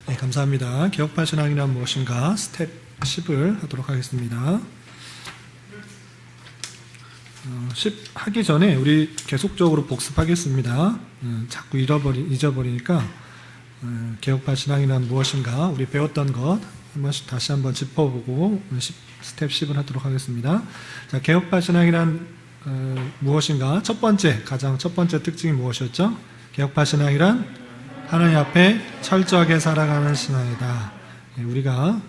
네, 감사합니다. 개혁파 신앙이란 무엇인가 스텝 10을 하도록 하겠습니다. 10 하기 전에 우리 계속적으로 복습하겠습니다. 자꾸 잊어버리니까 개혁파 신앙이란 무엇인가 우리 배웠던 것 한 번씩 다시 한번 짚어보고 스텝 10을 하도록 하겠습니다. 자, 개혁파 신앙이란 무엇인가? 가장 첫 번째 특징이 무엇이었죠? 개혁파 신앙이란 하나님 앞에 철저하게 살아가는 신앙이다. 우리가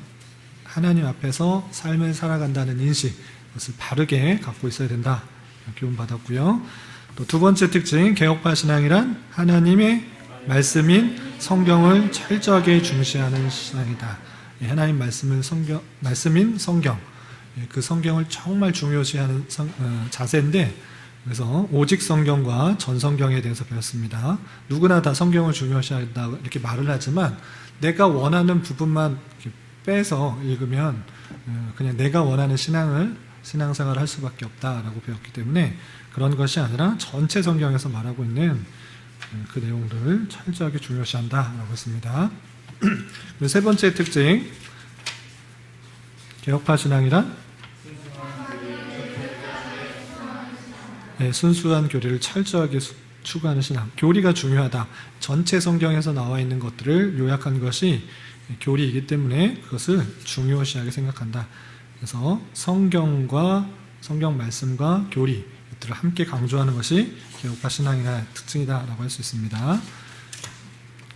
하나님 앞에서 삶을 살아간다는 인식, 그것을 바르게 갖고 있어야 된다. 교훈 받았고요. 또 두 번째 특징, 개혁파 신앙이란 하나님의 말씀인 성경을 철저하게 중시하는 신앙이다. 하나님 말씀인 성경, 그 성경을 정말 중요시하는 자세인데, 그래서 오직 성경과 전 성경에 대해서 배웠습니다. 누구나 다 성경을 중요시한다 이렇게 말을 하지만 내가 원하는 부분만 빼서 읽으면 그냥 내가 원하는 신앙생활을 할 수밖에 없다라고 배웠기 때문에 그런 것이 아니라 전체 성경에서 말하고 있는 그 내용들을 철저하게 중요시한다라고 했습니다. 그리고 세 번째 특징, 개혁파 신앙이란 순수한 교리를 철저하게 추구하는 신앙. 교리가 중요하다. 전체 성경에서 나와 있는 것들을 요약한 것이 교리이기 때문에 그것을 중요시하게 생각한다. 그래서 성경 말씀과 교리 이들을 함께 강조하는 것이 개혁파 신앙의 특징이다라고 할 수 있습니다.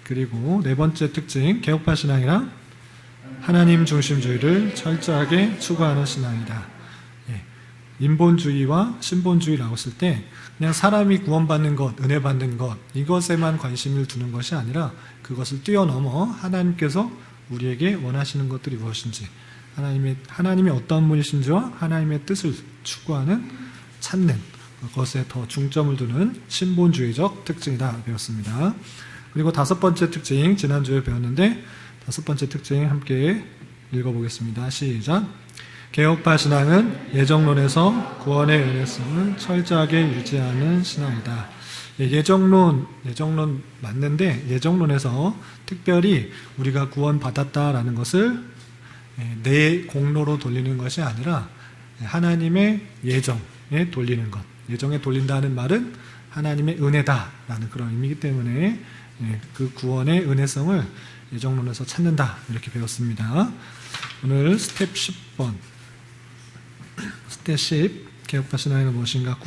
그리고 네 번째 특징, 개혁파 신앙이란 하나님 중심주의를 철저하게 추구하는 신앙이다. 인본주의와 신본주의라고 했을 때 그냥 사람이 구원받는 것, 은혜 받는 것 이것에만 관심을 두는 것이 아니라 그것을 뛰어넘어 하나님께서 우리에게 원하시는 것들이 무엇인지 하나님의 어떤 분이신지와 하나님의 뜻을 추구하는 찾는 그것에 더 중점을 두는 신본주의적 특징이다 배웠습니다. 그리고 다섯 번째 특징 지난주에 배웠는데 다섯 번째 특징 함께 읽어보겠습니다. 시작. 개혁파 신앙은 예정론에서 구원의 은혜성을 철저하게 유지하는 신앙이다. 예정론 맞는데 예정론에서 특별히 우리가 구원받았다라는 것을 내 공로로 돌리는 것이 아니라 하나님의 예정에 돌리는 것. 예정에 돌린다는 말은 하나님의 은혜다라는 그런 의미이기 때문에 그 구원의 은혜성을 예정론에서 찾는다 이렇게 배웠습니다. 오늘 스텝 10번 스텝 10 개혁파 신앙은 무엇인가?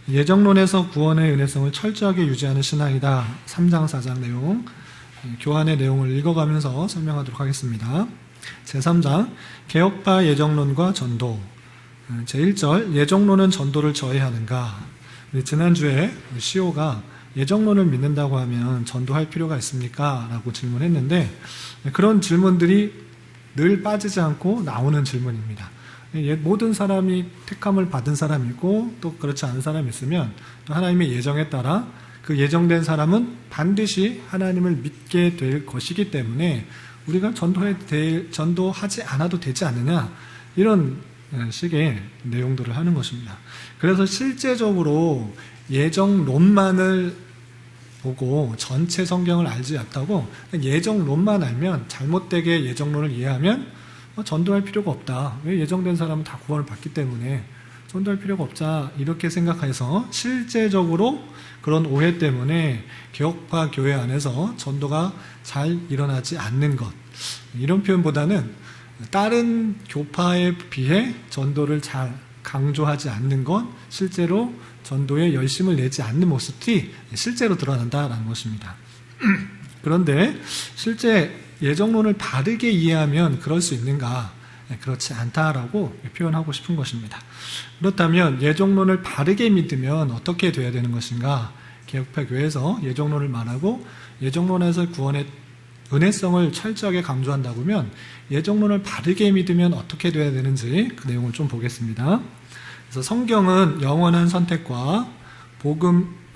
예정론에서 구원의 은혜성을 철저하게 유지하는 신앙이다. 3장 4장 내용 교환의 내용을 읽어가면서 설명하도록 하겠습니다. 제3장 개혁파 예정론과 전도 제1절 예정론은 전도를 저해하는가? 지난주에 시오가 예정론을 믿는다고 하면 전도할 필요가 있습니까? 라고 질문했는데 그런 질문들이 늘 빠지지 않고 나오는 질문입니다. 모든 사람이 택함을 받은 사람이고 또 그렇지 않은 사람이 있으면 또 하나님의 예정에 따라 그 예정된 사람은 반드시 하나님을 믿게 될 것이기 때문에 우리가 전도하지 않아도 되지 않느냐 이런 식의 내용들을 하는 것입니다. 그래서 실제적으로 예정론만을 보고 전체 성경을 알지 않다고 예정론만 알면 잘못되게 예정론을 이해하면 전도할 필요가 없다. 왜 예정된 사람은 다 구원을 받기 때문에 전도할 필요가 없자 이렇게 생각해서 실제적으로 그런 오해 때문에 개혁파 교회 안에서 전도가 잘 일어나지 않는 것 이런 표현보다는 다른 교파에 비해 전도를 잘 강조하지 않는 것 실제로 전도에 열심을 내지 않는 모습이 실제로 드러난다라는 것입니다. 그런데 실제 예정론을 바르게 이해하면 그럴 수 있는가? 그렇지 않다라고 표현하고 싶은 것입니다. 그렇다면 예정론을 바르게 믿으면 어떻게 돼야 되는 것인가? 개혁파 교회에서 예정론을 말하고 예정론에서 구원의 은혜성을 철저하게 강조한다고 하면 예정론을 바르게 믿으면 어떻게 돼야 되는지 그 내용을 좀 보겠습니다. 그래서 성경은 영원한 선택과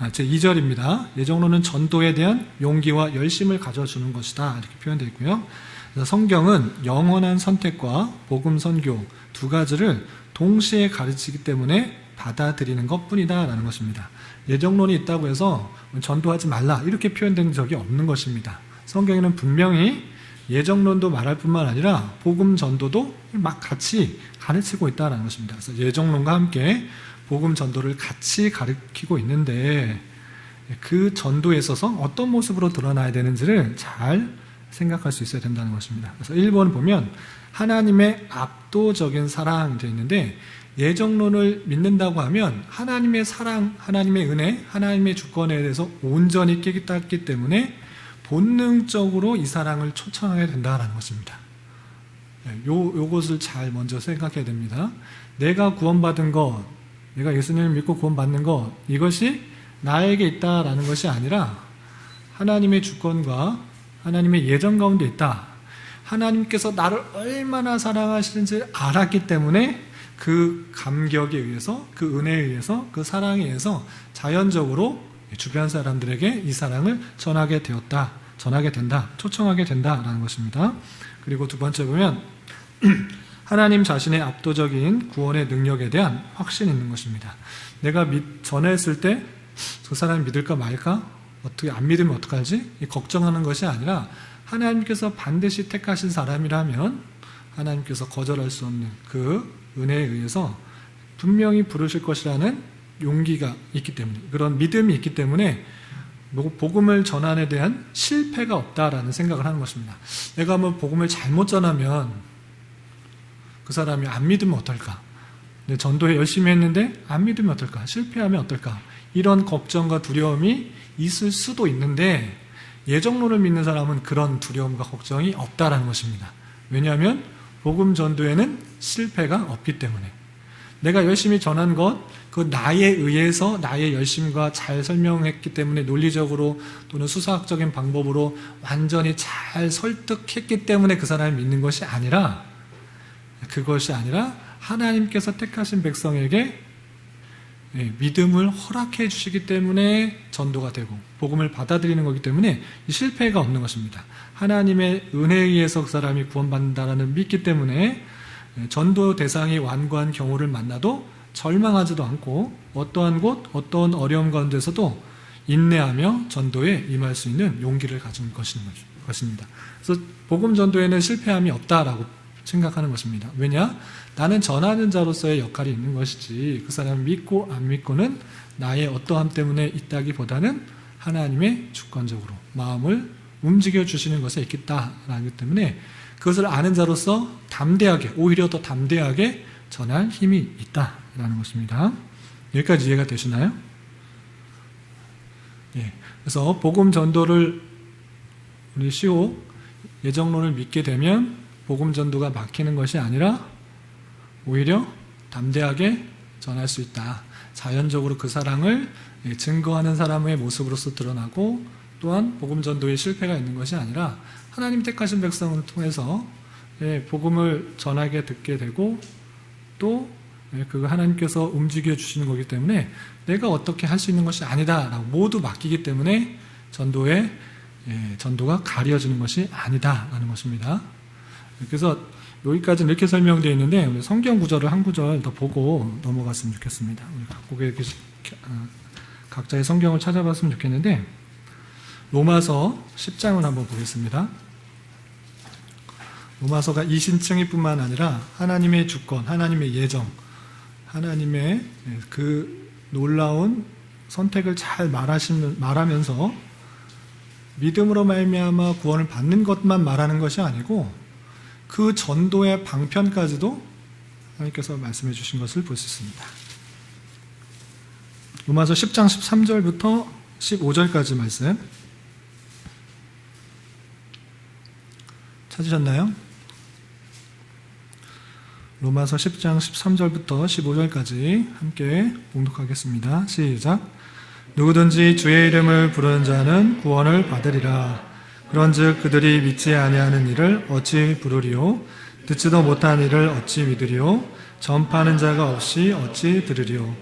제2절입니다. 예정론은 전도에 대한 용기와 열심을 가져주는 것이다. 이렇게 표현되어 있고요. 그래서 성경은 영원한 선택과 복음 선교 두 가지를 동시에 가르치기 때문에 받아들이는 것뿐이다. 라는 것입니다. 예정론이 있다고 해서 전도하지 말라. 이렇게 표현된 적이 없는 것입니다. 성경에는 분명히 예정론도 말할 뿐만 아니라 복음 전도도 막 같이 가르치고 있다는 것입니다. 그래서 예정론과 함께 복음 전도를 같이 가르치고 있는데 그 전도에 있어서 어떤 모습으로 드러나야 되는지를 잘 생각할 수 있어야 된다는 것입니다. 그래서 1번 보면 하나님의 압도적인 사랑 되어 있는데 예정론을 믿는다고 하면 하나님의 사랑, 하나님의 은혜, 하나님의 주권에 대해서 온전히 깨닫기 때문에 본능적으로 이 사랑을 초청하게 된다는 것입니다. 요것을 잘 먼저 생각해야 됩니다. 내가 구원받은 것, 내가 예수님을 믿고 구원받는 것, 이것이 나에게 있다라는 것이 아니라 하나님의 주권과 하나님의 예정 가운데 있다. 하나님께서 나를 얼마나 사랑하시는지 알았기 때문에 그 감격에 의해서, 그 은혜에 의해서, 그 사랑에 의해서 자연적으로 주변 사람들에게 이 사랑을 전하게 되었다, 전하게 된다, 초청하게 된다라는 것입니다. 그리고 두 번째 보면 하나님 자신의 압도적인 구원의 능력에 대한 확신이 있는 것입니다. 내가 전했을 때 그 사람이 믿을까 말까? 어떻게 안 믿으면 어떡하지? 걱정하는 것이 아니라 하나님께서 반드시 택하신 사람이라면 하나님께서 거절할 수 없는 그 은혜에 의해서 분명히 부르실 것이라는 용기가 있기 때문에, 그런 믿음이 있기 때문에 복음을 전환에 대한 실패가 없다라는 생각을 하는 것입니다. 내가 뭐 복음을 잘못 전하면 그 사람이 안 믿으면 어떨까? 내 전도에 열심히 했는데 안 믿으면 어떨까? 실패하면 어떨까? 이런 걱정과 두려움이 있을 수도 있는데 예정론을 믿는 사람은 그런 두려움과 걱정이 없다라는 것입니다. 왜냐하면 복음 전도에는 실패가 없기 때문에 내가 열심히 전한 것, 그 나에 의해서 나의 열심과 잘 설명했기 때문에 논리적으로 또는 수사학적인 방법으로 완전히 잘 설득했기 때문에 그 사람이 믿는 것이 아니라, 그것이 아니라 하나님께서 택하신 백성에게 믿음을 허락해 주시기 때문에 전도가 되고 복음을 받아들이는 거기 때문에 실패가 없는 것입니다. 하나님의 은혜에 의해서 그 사람이 구원받는다라는 믿기 때문에 전도 대상이 완고한 경우를 만나도 절망하지도 않고 어떠한 곳, 어떠한 어려움 가운데서도 인내하며 전도에 임할 수 있는 용기를 가진 것입니다. 그래서 복음 전도에는 실패함이 없다라고 생각하는 것입니다. 왜냐? 나는 전하는 자로서의 역할이 있는 것이지 그 사람을 믿고 안 믿고는 나의 어떠함 때문에 있다기보다는 하나님의 주권적으로 마음을 움직여 주시는 것에 있겠다라기 때문에 그것을 아는 자로서 담대하게, 오히려 더 담대하게 전할 힘이 있다라는 것입니다. 여기까지 이해가 되시나요? 예. 그래서 복음 전도를 우리 시호 예정론을 믿게 되면 복음 전도가 막히는 것이 아니라 오히려 담대하게 전할 수 있다. 자연적으로 그 사랑을 증거하는 사람의 모습으로서 드러나고 또한 복음 전도에 실패가 있는 것이 아니라 하나님 택하신 백성을 통해서 복음을 전하게 듣게 되고 또 그 하나님께서 움직여 주시는 거기 때문에 내가 어떻게 할 수 있는 것이 아니다라고 모두 맡기기 때문에 전도가 가려지는 것이 아니다라는 것입니다. 그래서 여기까지는 이렇게 설명되어 있는데 우리 성경 구절을 한 구절 더 보고 넘어갔으면 좋겠습니다. 우리 각자의 성경을 찾아봤으면 좋겠는데 로마서 10장을 한번 보겠습니다. 로마서가 이신층일 뿐만 아니라 하나님의 주권, 하나님의 예정, 하나님의 그 놀라운 선택을 잘 말하면서 믿음으로 말미암아 구원을 받는 것만 말하는 것이 아니고 그 전도의 방편까지도 하나님께서 말씀해 주신 것을 볼 수 있습니다. 로마서 10장 13절부터 15절까지 말씀 찾으셨나요? 로마서 10장 13절부터 15절까지 함께 봉독하겠습니다. 시작. 누구든지 주의 이름을 부르는 자는 구원을 받으리라. 그런즉 그들이 믿지 아니하는 일을 어찌 부르리요? 듣지도 못한 일을 어찌 믿으리요? 전파하는 자가 없이 어찌 들으리요?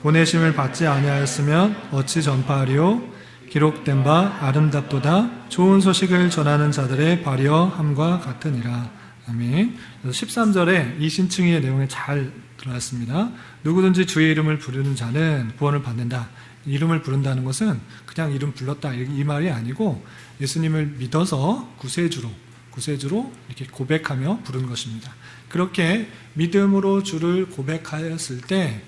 보내심을 받지 아니하였으면 어찌 전파하리요? 기록된 바 아름답도다 좋은 소식을 전하는 자들의 발휘함과 같으니라. 아멘. 13절에 이 신칭의 내용에 잘 들어갔습니다. 누구든지 주의 이름을 부르는 자는 구원을 받는다. 이름을 부른다는 것은 그냥 이름 불렀다 이 말이 아니고 예수님을 믿어서 구세주로 구세주로 이렇게 고백하며 부른 것입니다. 그렇게 믿음으로 주를 고백하였을 때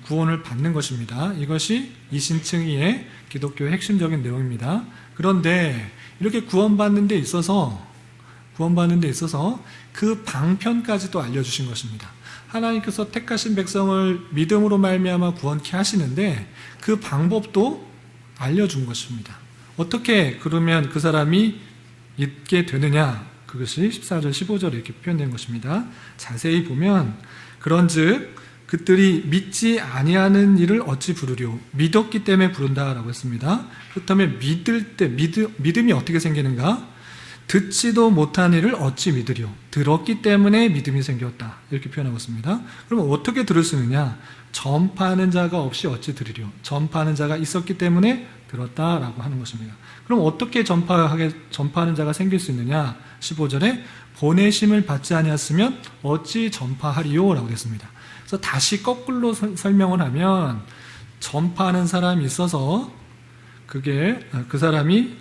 구원을 받는 것입니다. 이것이 이신칭의의 기독교의 핵심적인 내용입니다. 그런데 이렇게 구원받는 데 있어서 그 방편까지도 알려주신 것입니다. 하나님께서 택하신 백성을 믿음으로 말미암아 구원케 하시는데 그 방법도 알려준 것입니다. 어떻게 그러면 그 사람이 믿게 되느냐? 그것이 14절 15절에 이렇게 표현된 것입니다. 자세히 보면 그런즉 그들이 믿지 아니하는 일을 어찌 부르려? 믿었기 때문에 부른다라고 했습니다. 그렇다면 믿을 때 믿음이 어떻게 생기는가? 듣지도 못한 일을 어찌 믿으려? 들었기 때문에 믿음이 생겼다. 이렇게 표현하고 있습니다. 그럼 어떻게 들을 수 있느냐? 전파하는 자가 없이 어찌 들으려? 전파하는 자가 있었기 때문에 들었다라고 하는 것입니다. 그럼 어떻게 전파하는 자가 생길 수 있느냐? 15절에 보내심을 받지 아니했으면 어찌 전파하리요? 라고 했습니다. 그래서 다시 거꾸로 설명을 하면 전파하는 사람이 있어서 그 사람이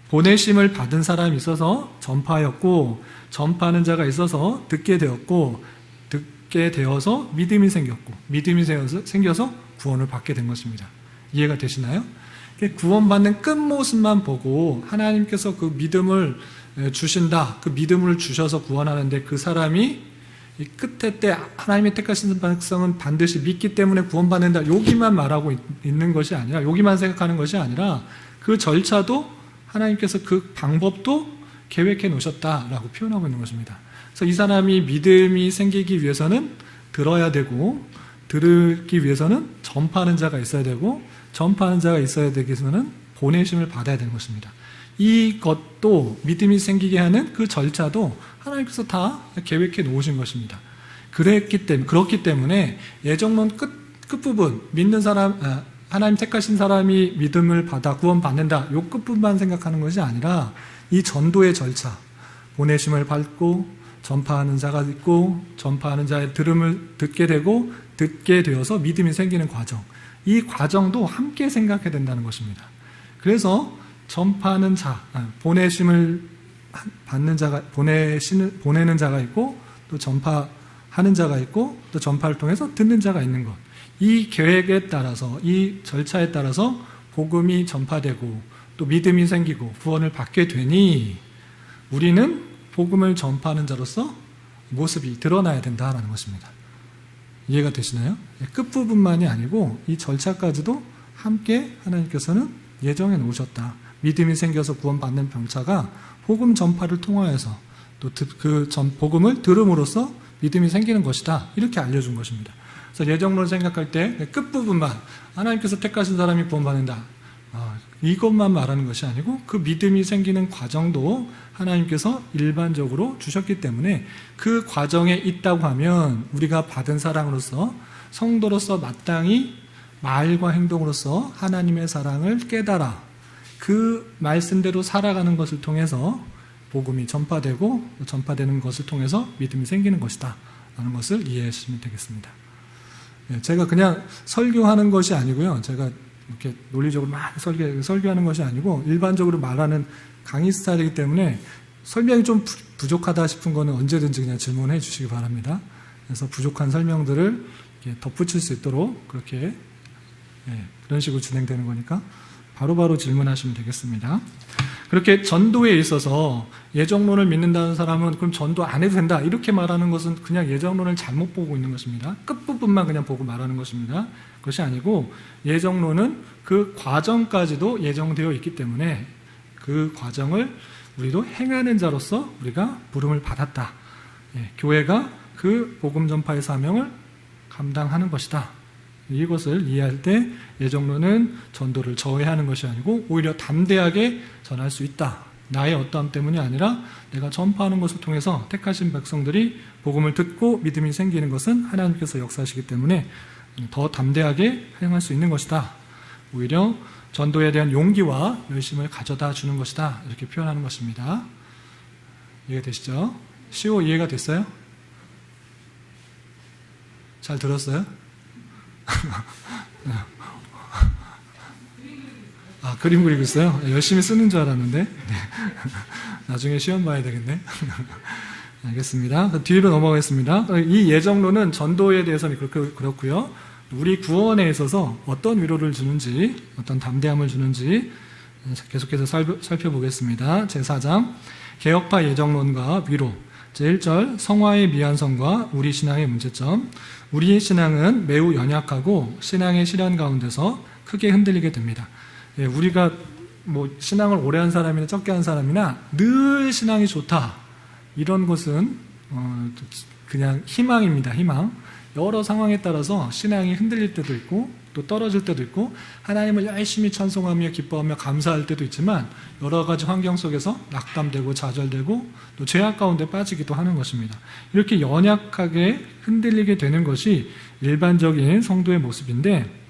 보내심을 받은 사람이 있어서 전파하였고 전파하는 자가 있어서 듣게 되었고 듣게 되어서 믿음이 생겼고 믿음이 생겨서 구원을 받게 된 것입니다. 이해가 되시나요? 구원받는 끝모습만 보고 하나님께서 그 믿음을 주신다. 그 믿음을 주셔서 구원하는데 그 사람이 이 끝에 때 하나님의 택하신 백성은 반드시 믿기 때문에 구원받는다. 여기만 말하고 있는 것이 아니라 여기만 생각하는 것이 아니라 그 절차도 하나님께서 그 방법도 계획해 놓으셨다라고 표현하고 있는 것입니다. 그래서 이 사람이 믿음이 생기기 위해서는 들어야 되고 들기 위해서는 전파하는 자가 있어야 되고 전파하는 자가 있어야 되기 위해서는 보내심을 받아야 되는 것입니다. 이것도 믿음이 생기게 하는 그 절차도 하나님께서 다 계획해 놓으신 것입니다. 그렇기 때문에 예정론 끝부분 믿는 사람 하나님 택하신 사람이 믿음을 받아 구원받는다. 요 끝부분만 생각하는 것이 아니라 이 전도의 절차 보내심을 받고 전파하는 자가 있고 전파하는 자의 들음을 듣게 되고 듣게 되어서 믿음이 생기는 과정 이 과정도 함께 생각해야 된다는 것입니다. 그래서 전파하는 자 보내심을 받는 자가 보내는 자가 있고 또 전파하는 자가 있고 또 전파를 통해서 듣는 자가 있는 것. 이 계획에 따라서 이 절차에 따라서 복음이 전파되고 또 믿음이 생기고 구원을 받게 되니 우리는 복음을 전파하는 자로서 모습이 드러나야 된다는 것입니다. 이해가 되시나요? 끝부분만이 아니고 이 절차까지도 함께 하나님께서는 예정해 놓으셨다. 믿음이 생겨서 구원받는 병차가 복음 전파를 통하여서 또 그 복음을 들음으로써 믿음이 생기는 것이다. 이렇게 알려준 것입니다. 그래서 예정론 생각할 때 끝부분만 하나님께서 택하신 사람이 구원받는다. 이것만 말하는 것이 아니고 그 믿음이 생기는 과정도 하나님께서 일반적으로 주셨기 때문에 그 과정에 있다고 하면 우리가 받은 사랑으로서 성도로서 마땅히 말과 행동으로서 하나님의 사랑을 깨달아 그 말씀대로 살아가는 것을 통해서 복음이 전파되는 것을 통해서 믿음이 생기는 것이다 라는 것을 이해하시면 되겠습니다. 제가 그냥 설교하는 것이 아니고요. 제가 이렇게 논리적으로 막 설교하는 것이 아니고 일반적으로 말하는 강의 스타일이기 때문에 설명이 좀 부족하다 싶은 거는 언제든지 그냥 질문해 주시기 바랍니다. 그래서 부족한 설명들을 덧붙일 수 있도록 그렇게 그런 식으로 진행되는 거니까 바로바로 질문하시면 되겠습니다. 그렇게 전도에 있어서 예정론을 믿는다는 사람은 그럼 전도 안 해도 된다 이렇게 말하는 것은 그냥 예정론을 잘못 보고 있는 것입니다. 끝부분만 그냥 보고 말하는 것입니다. 그것이 아니고 예정론은 그 과정까지도 예정되어 있기 때문에 그 과정을 우리도 행하는 자로서 우리가 부름을 받았다. 교회가 그 복음 전파의 사명을 감당하는 것이다. 이것을 이해할 때 예정론은 전도를 저해하는 것이 아니고 오히려 담대하게 전할 수 있다. 나의 어떠함 때문이 아니라 내가 전파하는 것을 통해서 택하신 백성들이 복음을 듣고 믿음이 생기는 것은 하나님께서 역사하시기 때문에 더 담대하게 행할 수 있는 것이다. 오히려 전도에 대한 용기와 열심을 가져다 주는 것이다. 이렇게 표현하는 것입니다. 이해되시죠? 시오 이해가 됐어요? 잘 들었어요? 그림 그리고 있어요? 열심히 쓰는 줄 알았는데. 나중에 시험 봐야 되겠네. 알겠습니다. 뒤로 넘어가겠습니다. 이 예정론은 전도에 대해서는 그렇고요. 우리 구원에 있어서 어떤 위로를 주는지, 어떤 담대함을 주는지 계속해서 살펴보겠습니다. 제4장 개혁파 예정론과 위로. 제1절 성화의 미완성과 우리 신앙의 문제점. 우리의 신앙은 매우 연약하고 신앙의 시련 가운데서 크게 흔들리게 됩니다. 우리가 신앙을 오래 한 사람이나 적게 한 사람이나 늘 신앙이 좋다, 이런 것은 그냥 희망입니다. 희망. 여러 상황에 따라서 신앙이 흔들릴 때도 있고 또 떨어질 때도 있고 하나님을 열심히 찬송하며 기뻐하며 감사할 때도 있지만 여러 가지 환경 속에서 낙담되고 좌절되고 또 죄악 가운데 빠지기도 하는 것입니다. 이렇게 연약하게 흔들리게 되는 것이 일반적인 성도의 모습인데,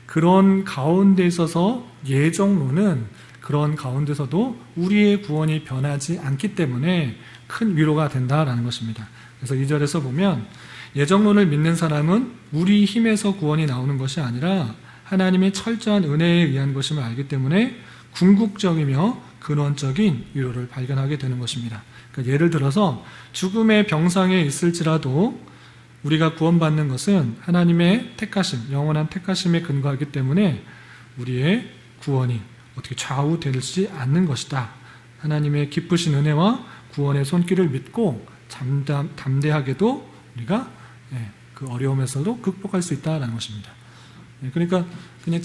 그런 가운데 있어서 예정론은 그런 가운데서도 우리의 구원이 변하지 않기 때문에 큰 위로가 된다라는 것입니다. 그래서 2절에서 보면 예정론을 믿는 사람은 우리 힘에서 구원이 나오는 것이 아니라 하나님의 철저한 은혜에 의한 것임을 알기 때문에 궁극적이며 근원적인 위로를 발견하게 되는 것입니다. 그러니까 예를 들어서 죽음의 병상에 있을지라도 우리가 구원받는 것은 하나님의 택하심, 영원한 택하심에 근거하기 때문에 우리의 구원이 어떻게 좌우되지 않는 것이다. 하나님의 기쁘신 은혜와 구원의 손길을 믿고 담대하게도 우리가 그 어려움에서도 극복할 수 있다는 것입니다. 그러니까 그냥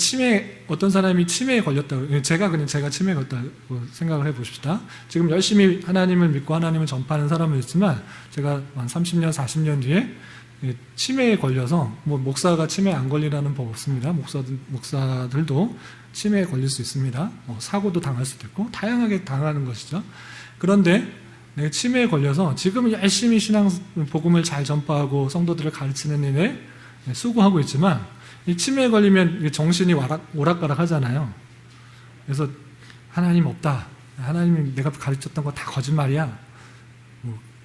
어떤 사람이 치매에 걸렸다고, 제가 치매에 걸렸다고 생각을 해보십시다. 지금 열심히 하나님을 믿고 하나님을 전파하는 사람은 있지만 제가 한 30년, 40년 뒤에 치매에 걸려서, 목사가 치매에 안 걸리라는 법 없습니다. 목사들도 치매에 걸릴 수 있습니다. 사고도 당할 수도 있고 다양하게 당하는 것이죠. 그런데 내가 치매에 걸려서 지금 열심히 신앙 복음을 잘 전파하고 성도들을 가르치는 일에 수고하고 있지만 이 치매에 걸리면 정신이 오락가락 하잖아요. 그래서 하나님 없다, 하나님이 내가 가르쳤던 거 다 거짓말이야,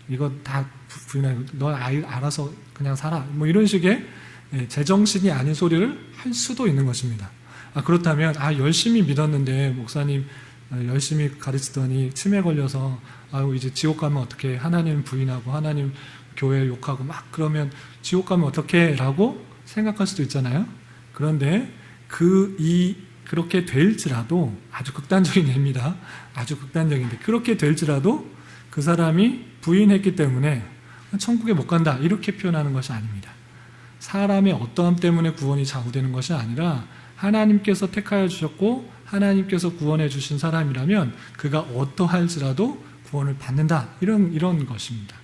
이거 다 부인하고 너 알아서 그냥 살아, 이런 식의 제정신이 아닌 소리를 할 수도 있는 것입니다. 그렇다면 열심히 믿었는데 목사님 열심히 가르치더니 치매 걸려서 이제 지옥 가면 어떡해, 하나님 부인하고 하나님 교회 욕하고 그러면 지옥 가면 어떡해 라고 생각할 수도 있잖아요. 그런데 그렇게 될지라도, 아주 극단적인 예입니다. 아주 극단적인데, 그렇게 될지라도 그 사람이 부인했기 때문에 천국에 못 간다, 이렇게 표현하는 것이 아닙니다. 사람의 어떠함 때문에 구원이 좌우되는 것이 아니라 하나님께서 택하여 주셨고 하나님께서 구원해 주신 사람이라면 그가 어떠할지라도 구원을 받는다, 이런 것입니다.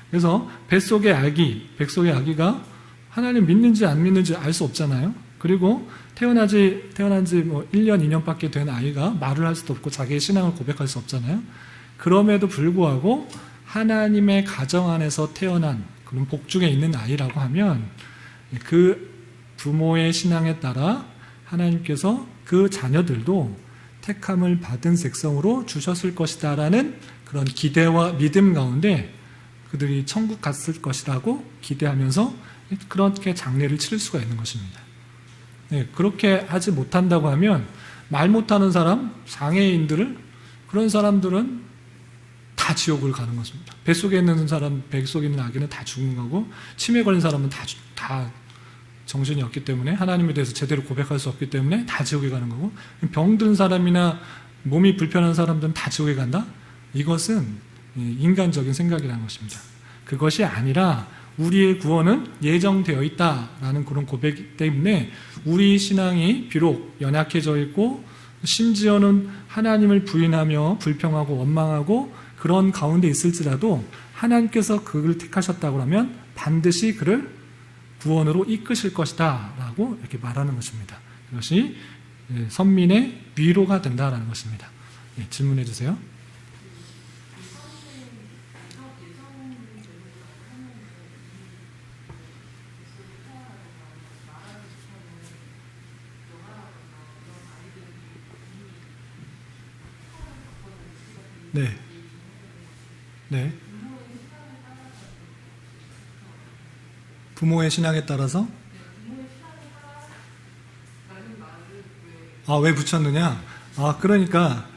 그래서 백석의 아기가 하나님 믿는지 안 믿는지 알 수 없잖아요. 그리고 태어난 지 1년, 2년밖에 된 아이가 말을 할 수도 없고 자기의 신앙을 고백할 수 없잖아요. 그럼에도 불구하고 하나님의 가정 안에서 태어난 그런 복중에 있는 아이라고 하면 그 부모의 신앙에 따라 하나님께서 그 자녀들도 택함을 받은 색성으로 주셨을 것이다라는 그런 기대와 믿음 가운데 그들이 천국 갔을 것이라고 기대하면서 그렇게 장례를 치를 수가 있는 것입니다. 그렇게 하지 못한다고 하면 말 못하는 사람, 장애인들을, 그런 사람들은 다 지옥을 가는 것입니다. 뱃속에 있는 사람, 뱃속에 있는 아기는 다 죽는 거고, 치매 걸린 사람은 다 정신이 없기 때문에 하나님에 대해서 제대로 고백할 수 없기 때문에 다 지옥에 가는 거고, 병든 사람이나 몸이 불편한 사람들은 다 지옥에 간다? 이것은 인간적인 생각이라는 것입니다. 그것이 아니라 우리의 구원은 예정되어 있다라는 그런 고백 때문에 우리 신앙이 비록 연약해져 있고 심지어는 하나님을 부인하며 불평하고 원망하고 그런 가운데 있을지라도 하나님께서 그를 택하셨다고 하면 반드시 그를 구원으로 이끄실 것이다 라고 이렇게 말하는 것입니다. 이것이 선민의 위로가 된다라는 것입니다. 질문해 주세요. 네. 부모의 신앙에 따라서? 왜 붙였느냐? 그러니까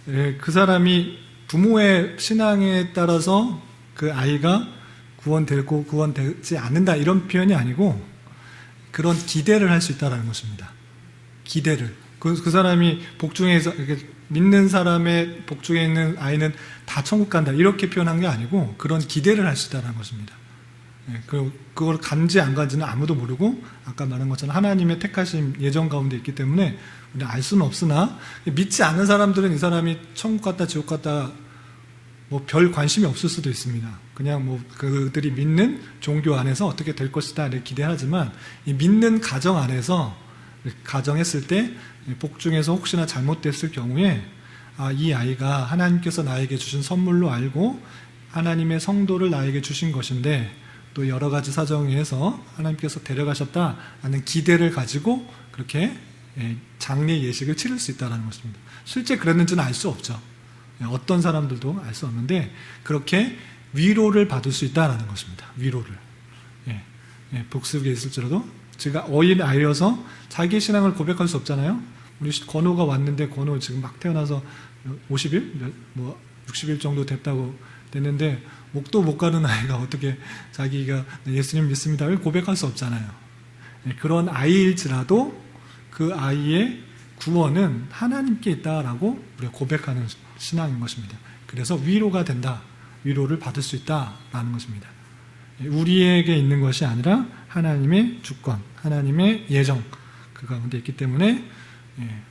그 사람이 부모의 신앙에 따라서 그 아이가 구원되고 구원되지 않는다 이런 표현이 아니고 그런 기대를 할 수 있다는 것입니다. 기대를. 그 사람이 복중에서 믿는 사람의 복중에 있는 아이는 다 천국 간다 이렇게 표현한 게 아니고 그런 기대를 할 수 있다는 것입니다. 그걸 간지 안 간지는 아무도 모르고 아까 말한 것처럼 하나님의 택하심 예정 가운데 있기 때문에 우리는 알 수는 없으나 믿지 않는 사람들은 이 사람이 천국 갔다 지옥 갔다 뭐 별 관심이 없을 수도 있습니다. 그냥 뭐 그들이 믿는 종교 안에서 어떻게 될 것이다 이렇게 기대하지만 이 믿는 가정 안에서 가정했을 때 복중에서 혹시나 잘못됐을 경우에 이 아이가 하나님께서 나에게 주신 선물로 알고 하나님의 성도를 나에게 주신 것인데 또 여러 가지 사정에 의해서 하나님께서 데려가셨다라는 기대를 가지고 그렇게 장례 예식을 치를 수 있다는 것입니다. 실제 그랬는지는 알 수 없죠. 어떤 사람들도 알 수 없는데 그렇게 위로를 받을 수 있다는 것입니다. 위로를. 복습에 있을지라도 제가 어린 아이여서 자기의 신앙을 고백할 수 없잖아요. 우리 건호가 왔는데 건호 지금 막 태어나서 50일? 뭐 60일 정도 됐는데 목도 못 가는 아이가 어떻게 자기가 예수님 믿습니다 고백할 수 없잖아요. 그런 아이일지라도 그 아이의 구원은 하나님께 있다라고 우리가 고백하는 신앙인 것입니다. 그래서 위로가 된다. 위로를 받을 수 있다라는 것입니다. 우리에게 있는 것이 아니라 하나님의 주권, 하나님의 예정 그 가운데 있기 때문에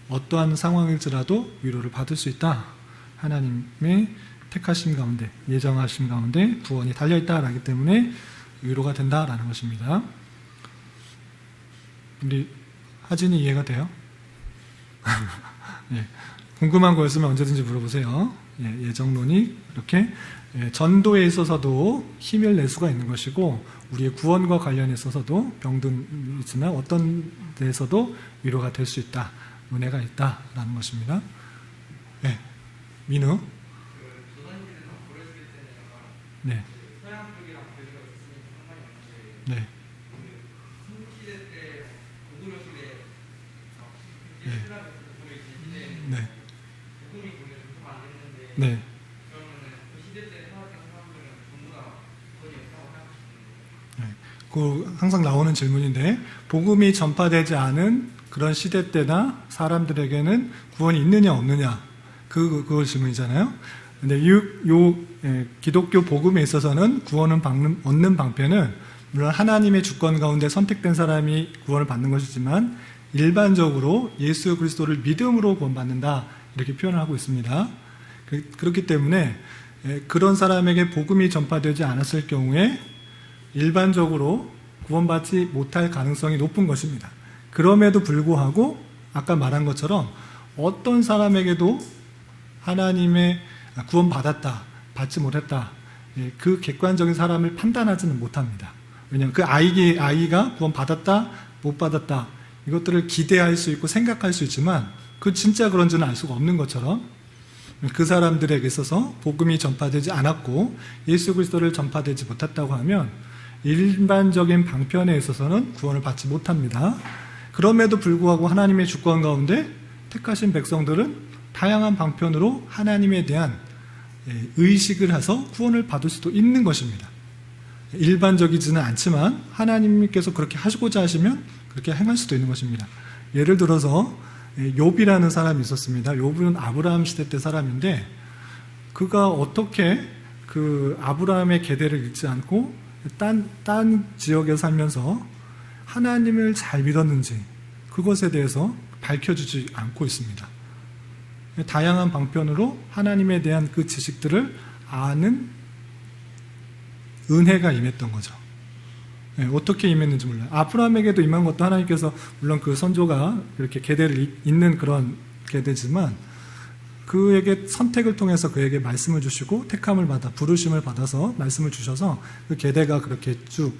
어떠한 상황일지라도 위로를 받을 수 있다. 하나님의 택하심 가운데, 예정하심 가운데 구원이 달려있다라기 때문에 위로가 된다라는 것입니다. 우리 하진이 이해가 돼요? 궁금한 거였으면 언제든지 물어보세요. 예정론이 이렇게 전도에 있어서도 힘을 낼 수가 있는 것이고 우리의 구원과 관련해 있어서도 병든 있으나 어떤 데에서도 위로가 될 수 있다. 은혜가 있다라는 것입니다. 민우. 네. 네. 네. 네. 항상 나오는 질문인데 복음이 전파되지 않은 그런 시대 때나 사람들에게는 구원이 있느냐 없느냐 그거 질문이잖아요. 근데 기독교 복음에 있어서는 구원을 얻는 방편은 물론 하나님의 주권 가운데 선택된 사람이 구원을 받는 것이지만 일반적으로 예수 그리스도를 믿음으로 구원받는다 이렇게 표현을 하고 있습니다. 그렇기 때문에 그런 사람에게 복음이 전파되지 않았을 경우에 일반적으로 구원받지 못할 가능성이 높은 것입니다. 그럼에도 불구하고 아까 말한 것처럼 어떤 사람에게도 하나님의 구원받았다, 받지 못했다 그 객관적인 사람을 판단하지는 못합니다. 왜냐하면 그 아이가 구원받았다, 못 받았다 이것들을 기대할 수 있고 생각할 수 있지만 그 진짜 그런지는 알 수가 없는 것처럼 그 사람들에게 있어서 복음이 전파되지 않았고 예수 그리스도를 전파되지 못했다고 하면 일반적인 방편에 있어서는 구원을 받지 못합니다. 그럼에도 불구하고 하나님의 주권 가운데 택하신 백성들은 다양한 방편으로 하나님에 대한 의식을 해서 구원을 받을 수도 있는 것입니다. 일반적이지는 않지만 하나님께서 그렇게 하시고자 하시면 그렇게 행할 수도 있는 것입니다. 예를 들어서 욥이라는 사람이 있었습니다. 욥은 아브라함 시대 때 사람인데 그가 어떻게 그 아브라함의 계대를 읽지 않고 딴 지역에 살면서 하나님을 잘 믿었는지 그것에 대해서 밝혀주지 않고 있습니다. 다양한 방편으로 하나님에 대한 그 지식들을 아는 은혜가 임했던 거죠. 어떻게 임했는지 몰라요. 아브라함에게도 임한 것도 하나님께서 물론 그 선조가 이렇게 계대를 잇는 그런 계대지만 그에게 선택을 통해서 그에게 말씀을 주시고 택함을 받아 부르심을 받아서 말씀을 주셔서 그 계대가 그렇게 쭉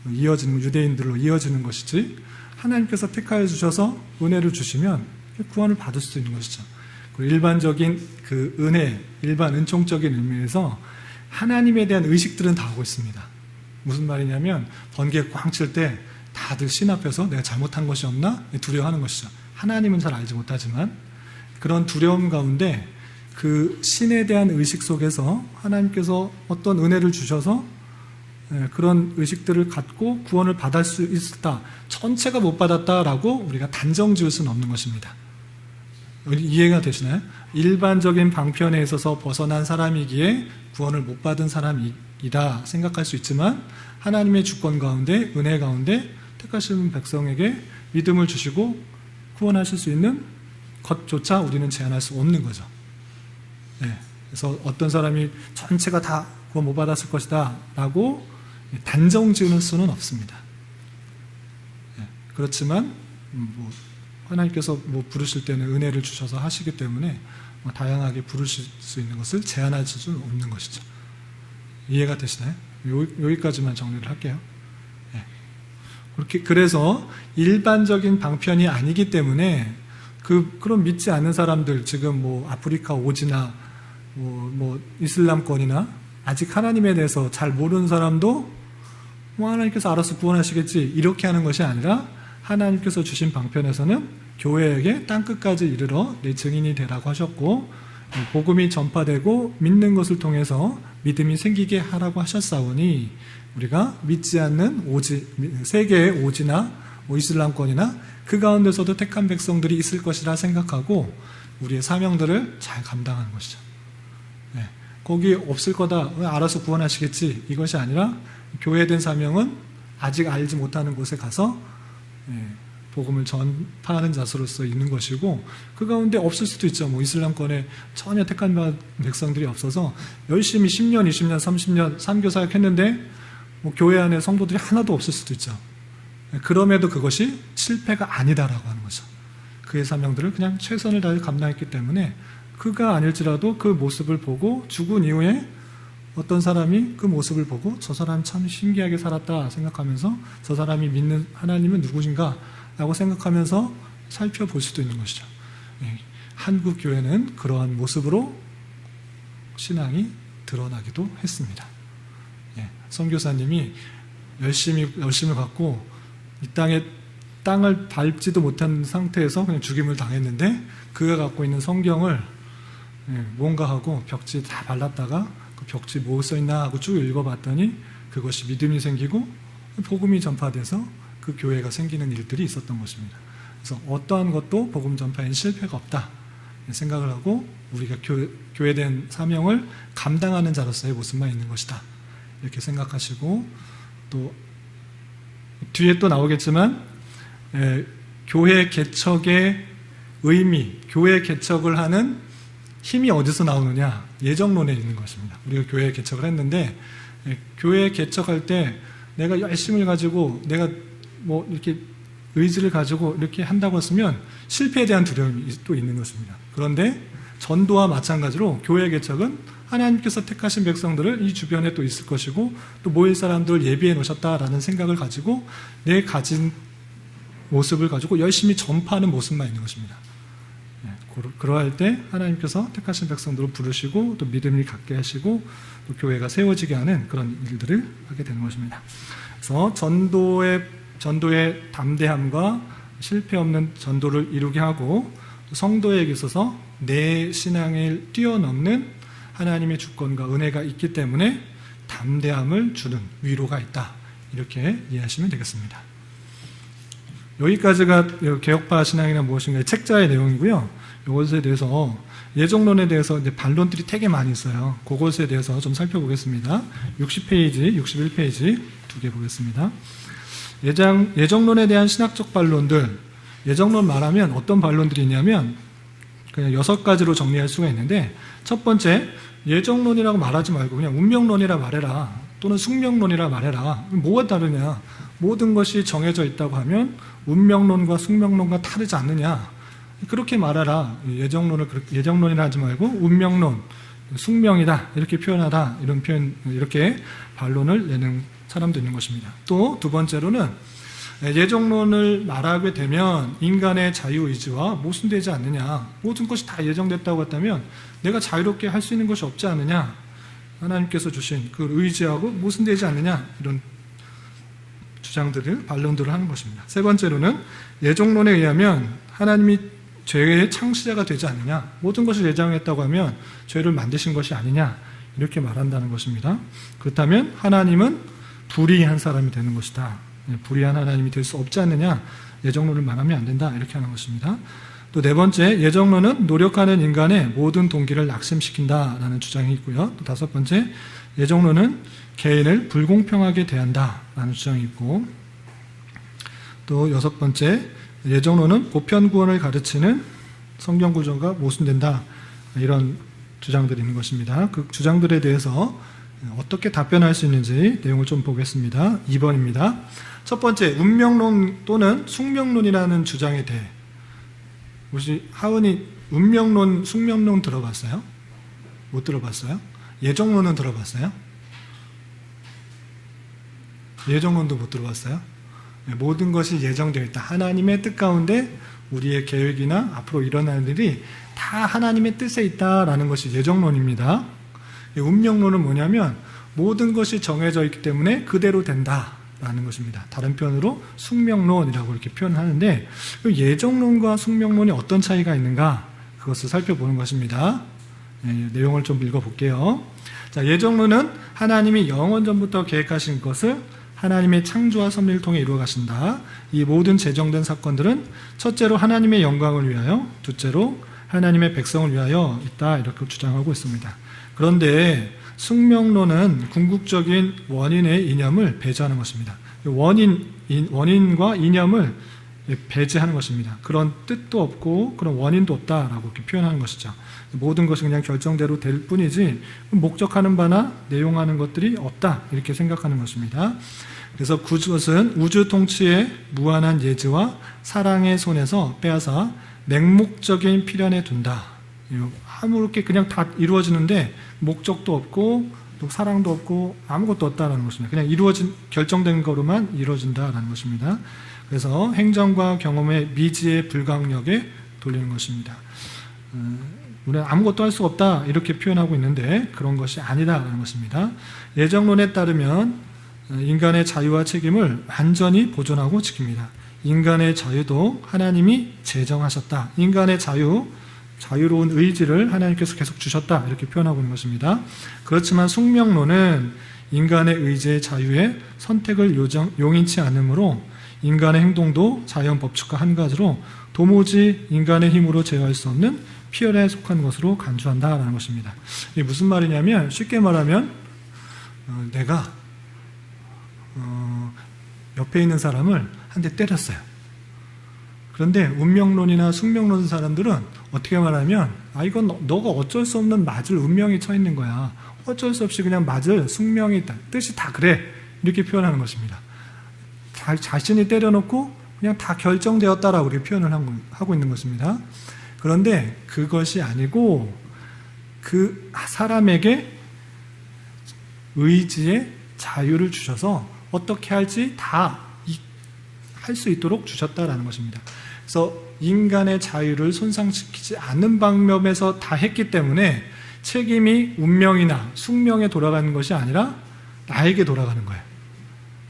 이어지는 유대인들로 이어지는 것이지 하나님께서 택하여 주셔서 은혜를 주시면 구원을 받을 수 있는 것이죠. 그리고 일반적인 그 은혜, 일반 은총적인 의미에서 하나님에 대한 의식들은 다 하고 있습니다. 무슨 말이냐면 번개 꽝 칠 때 다들 신 앞에서 내가 잘못한 것이 없나 두려워하는 것이죠. 하나님은 잘 알지 못하지만 그런 두려움 가운데 그 신에 대한 의식 속에서 하나님께서 어떤 은혜를 주셔서 그런 의식들을 갖고 구원을 받을 수 있었다. 전체가 못 받았다라고 우리가 단정 지을 수는 없는 것입니다. 이해가 되시나요? 일반적인 방편에 있어서 벗어난 사람이기에 구원을 못 받은 사람이다 생각할 수 있지만 하나님의 주권 가운데, 은혜 가운데 택하신 백성에게 믿음을 주시고 구원하실 수 있는 것조차 우리는 제한할 수 없는 거죠. 그래서 어떤 사람이 전체가 다 구원 못 받았을 것이다 라고 단정 지을 수는 없습니다. 그렇지만 하나님께서 부르실 때는 은혜를 주셔서 하시기 때문에 다양하게 부르실 수 있는 것을 제한할 수는 없는 것이죠. 이해가 되시나요? 여기까지만 정리를 할게요. 그래서 일반적인 방편이 아니기 때문에 그런 믿지 않는 사람들, 지금 아프리카 오지나 이슬람권이나 아직 하나님에 대해서 잘 모르는 사람도 하나님께서 알아서 구원하시겠지 이렇게 하는 것이 아니라 하나님께서 주신 방편에서는 교회에게 땅끝까지 이르러 내 증인이 되라고 하셨고 복음이 전파되고 믿는 것을 통해서 믿음이 생기게 하라고 하셨사오니 우리가 믿지 않는 세계의 오지나 이슬람권이나 그 가운데서도 택한 백성들이 있을 것이라 생각하고 우리의 사명들을 잘 감당하는 것이죠. 거기 없을 거다, 알아서 구원하시겠지 이것이 아니라 교회된 사명은 아직 알지 못하는 곳에 가서 복음을 전파하는 자세로서 있는 것이고 그 가운데 없을 수도 있죠. 이슬람권에 전혀 택한 백성들이 없어서 열심히 10년, 20년, 30년 선교사역 했는데 교회 안에 성도들이 하나도 없을 수도 있죠. 그럼에도 그것이 실패가 아니다라고 하는 거죠. 그의 사명들을 그냥 최선을 다해 감당했기 때문에 그가 아닐지라도 그 모습을 보고 죽은 이후에 어떤 사람이 그 모습을 보고 저 사람 참 신기하게 살았다 생각하면서 저 사람이 믿는 하나님은 누구신가 라고 생각하면서 살펴볼 수도 있는 것이죠. 한국 교회는 그러한 모습으로 신앙이 드러나기도 했습니다. 선교사님이 열심을 갖고 이 땅을 밟지도 못한 상태에서 그냥 죽임을 당했는데 그가 갖고 있는 성경을 뭔가 하고 벽지 다 발랐다가 그 벽지 뭐 써있나 하고 쭉 읽어봤더니 그것이 믿음이 생기고 복음이 전파돼서 그 교회가 생기는 일들이 있었던 것입니다. 그래서 어떠한 것도 복음 전파에는 실패가 없다 생각을 하고 우리가 교회된 사명을 감당하는 자로서의 모습만 있는 것이다 이렇게 생각하시고 또 뒤에 또 나오겠지만 교회 개척의 의미, 교회 개척을 하는 힘이 어디서 나오느냐? 예정론에 있는 것입니다. 우리가 교회 개척을 했는데 교회 개척할 때 내가 열심을 가지고 내가 이렇게 의지를 가지고 이렇게 한다고 했으면 실패에 대한 두려움이 또 있는 것입니다. 그런데 전도와 마찬가지로 교회 개척은 하나님께서 택하신 백성들을 이 주변에 또 있을 것이고 또 모일 사람들을 예비해 놓으셨다라는 생각을 가지고 내 가진 모습을 가지고 열심히 전파하는 모습만 있는 것입니다. 그러할 때 하나님께서 택하신 백성들을 부르시고 또 믿음을 갖게 하시고 또 교회가 세워지게 하는 그런 일들을 하게 되는 것입니다. 그래서 전도의 담대함과 실패 없는 전도를 이루게 하고 성도에게 있어서 내 신앙을 뛰어넘는 하나님의 주권과 은혜가 있기 때문에 담대함을 주는 위로가 있다. 이렇게 이해하시면 되겠습니다. 여기까지가 개혁파 신앙이란 무엇인가의 책자의 내용이고요. 이것에 대해서 예정론에 대해서 이제 반론들이 되게 많이 있어요. 그것에 대해서 좀 살펴보겠습니다. 60페이지, 61페이지 두 개 보겠습니다. 예정론에 대한 신학적 반론들, 예정론 말하면 어떤 반론들이 있냐면 그냥 6가지로 정리할 수가 있는데 첫 번째, 예정론이라고 말하지 말고 그냥 운명론이라 말해라 또는 숙명론이라 말해라. 뭐가 다르냐? 모든 것이 정해져 있다고 하면 운명론과 숙명론과 다르지 않느냐? 그렇게 말하라. 예정론이라 하지 말고 운명론, 숙명이다 이렇게 표현하라. 이렇게 반론을 내는 사람도 있는 것입니다. 또 두 번째로는 예정론을 말하게 되면 인간의 자유의지와 모순되지 않느냐. 모든 것이 다 예정됐다고 했다면 내가 자유롭게 할 수 있는 것이 없지 않느냐. 하나님께서 주신 그 의지하고 모순되지 않느냐. 이런 주장들을, 반론들을 하는 것입니다. 세 번째로는 예정론에 의하면 하나님이 죄의 창시자가 되지 않느냐, 모든 것을 예정했다고 하면 죄를 만드신 것이 아니냐, 이렇게 말한다는 것입니다. 그렇다면 하나님은 불의한 사람이 되는 것이다. 불의한 하나님이 될 수 없지 않느냐, 예정론을 말하면 안 된다, 이렇게 하는 것입니다. 또 네 번째, 예정론은 노력하는 인간의 모든 동기를 낙심시킨다라는 주장이 있고요. 또 다섯 번째, 예정론은 개인을 불공평하게 대한다라는 주장이 있고, 또 여섯 번째, 예정론은 보편구원을 가르치는 성경 구조가 모순된다, 이런 주장들이 있는 것입니다. 그 주장들에 대해서 어떻게 답변할 수 있는지 내용을 좀 보겠습니다. 2번입니다. 첫 번째, 운명론 또는 숙명론이라는 주장에 대해, 혹시 하은이 운명론, 숙명론 들어봤어요? 못 들어봤어요? 예정론은 들어봤어요? 예정론도 못 들어봤어요? 모든 것이 예정되어 있다. 하나님의 뜻 가운데 우리의 계획이나 앞으로 일어날 일이 다 하나님의 뜻에 있다라는 것이 예정론입니다. 운명론은 뭐냐면 모든 것이 정해져 있기 때문에 그대로 된다라는 것입니다. 다른 표현으로 숙명론이라고 이렇게 표현하는데, 예정론과 숙명론이 어떤 차이가 있는가, 그것을 살펴보는 것입니다. 내용을 좀 읽어볼게요. 자, 예정론은 하나님이 영원 전부터 계획하신 것을 하나님의 창조와 섭리를 통해 이루어 가신다. 이 모든 제정된 사건들은 첫째로 하나님의 영광을 위하여, 둘째로 하나님의 백성을 위하여 있다, 이렇게 주장하고 있습니다. 그런데 숙명론은 궁극적인 원인의 이념을 배제하는 것입니다. 원인과 이념을 배제하는 것입니다. 그런 뜻도 없고 그런 원인도 없다라고 이렇게 표현하는 것이죠. 모든 것이 그냥 결정대로 될 뿐이지 목적하는 바나 내용하는 것들이 없다, 이렇게 생각하는 것입니다. 그래서 그것은 우주 통치의 무한한 예지와 사랑의 손에서 빼앗아 맹목적인 필연에 둔다. 아무렇게 그냥 다 이루어지는데 목적도 없고 또 사랑도 없고 아무것도 없다라는 것입니다. 그냥 결정된 거로만 이루어진다라는 것입니다. 그래서 행정과 경험의 미지의 불가항력에 돌리는 것입니다. 우리는 아무것도 할 수 없다, 이렇게 표현하고 있는데 그런 것이 아니다라는 것입니다. 예정론에 따르면 인간의 자유와 책임을 완전히 보존하고 지킵니다. 인간의 자유도 하나님이 제정하셨다. 인간의 자유로운 의지를 하나님께서 계속 주셨다, 이렇게 표현하고 있는 것입니다. 그렇지만 숙명론은 인간의 의지의 자유에 선택을 용인치 않으므로 인간의 행동도 자연 법칙과 한 가지로 도무지 인간의 힘으로 제어할 수 없는 피열에 속한 것으로 간주한다라는 것입니다. 이게 무슨 말이냐면, 쉽게 말하면 내가 옆에 있는 사람을 한 대 때렸어요. 그런데 운명론이나 숙명론 사람들은 어떻게 말하면, 이건 너가 어쩔 수 없는 맞을 운명이 쳐 있는 거야. 어쩔 수 없이 그냥 맞을 숙명이 있다. 뜻이 다 그래. 이렇게 표현하는 것입니다. 자신이 때려놓고 그냥 다 결정되었다라고 이렇게 표현을 하고 있는 것입니다. 그런데 그것이 아니고 그 사람에게 의지의 자유를 주셔서 어떻게 할지 다 할 수 있도록 주셨다라는 것입니다. 그래서 인간의 자유를 손상시키지 않는 방법에서 다 했기 때문에 책임이 운명이나 숙명에 돌아가는 것이 아니라 나에게 돌아가는 거예요.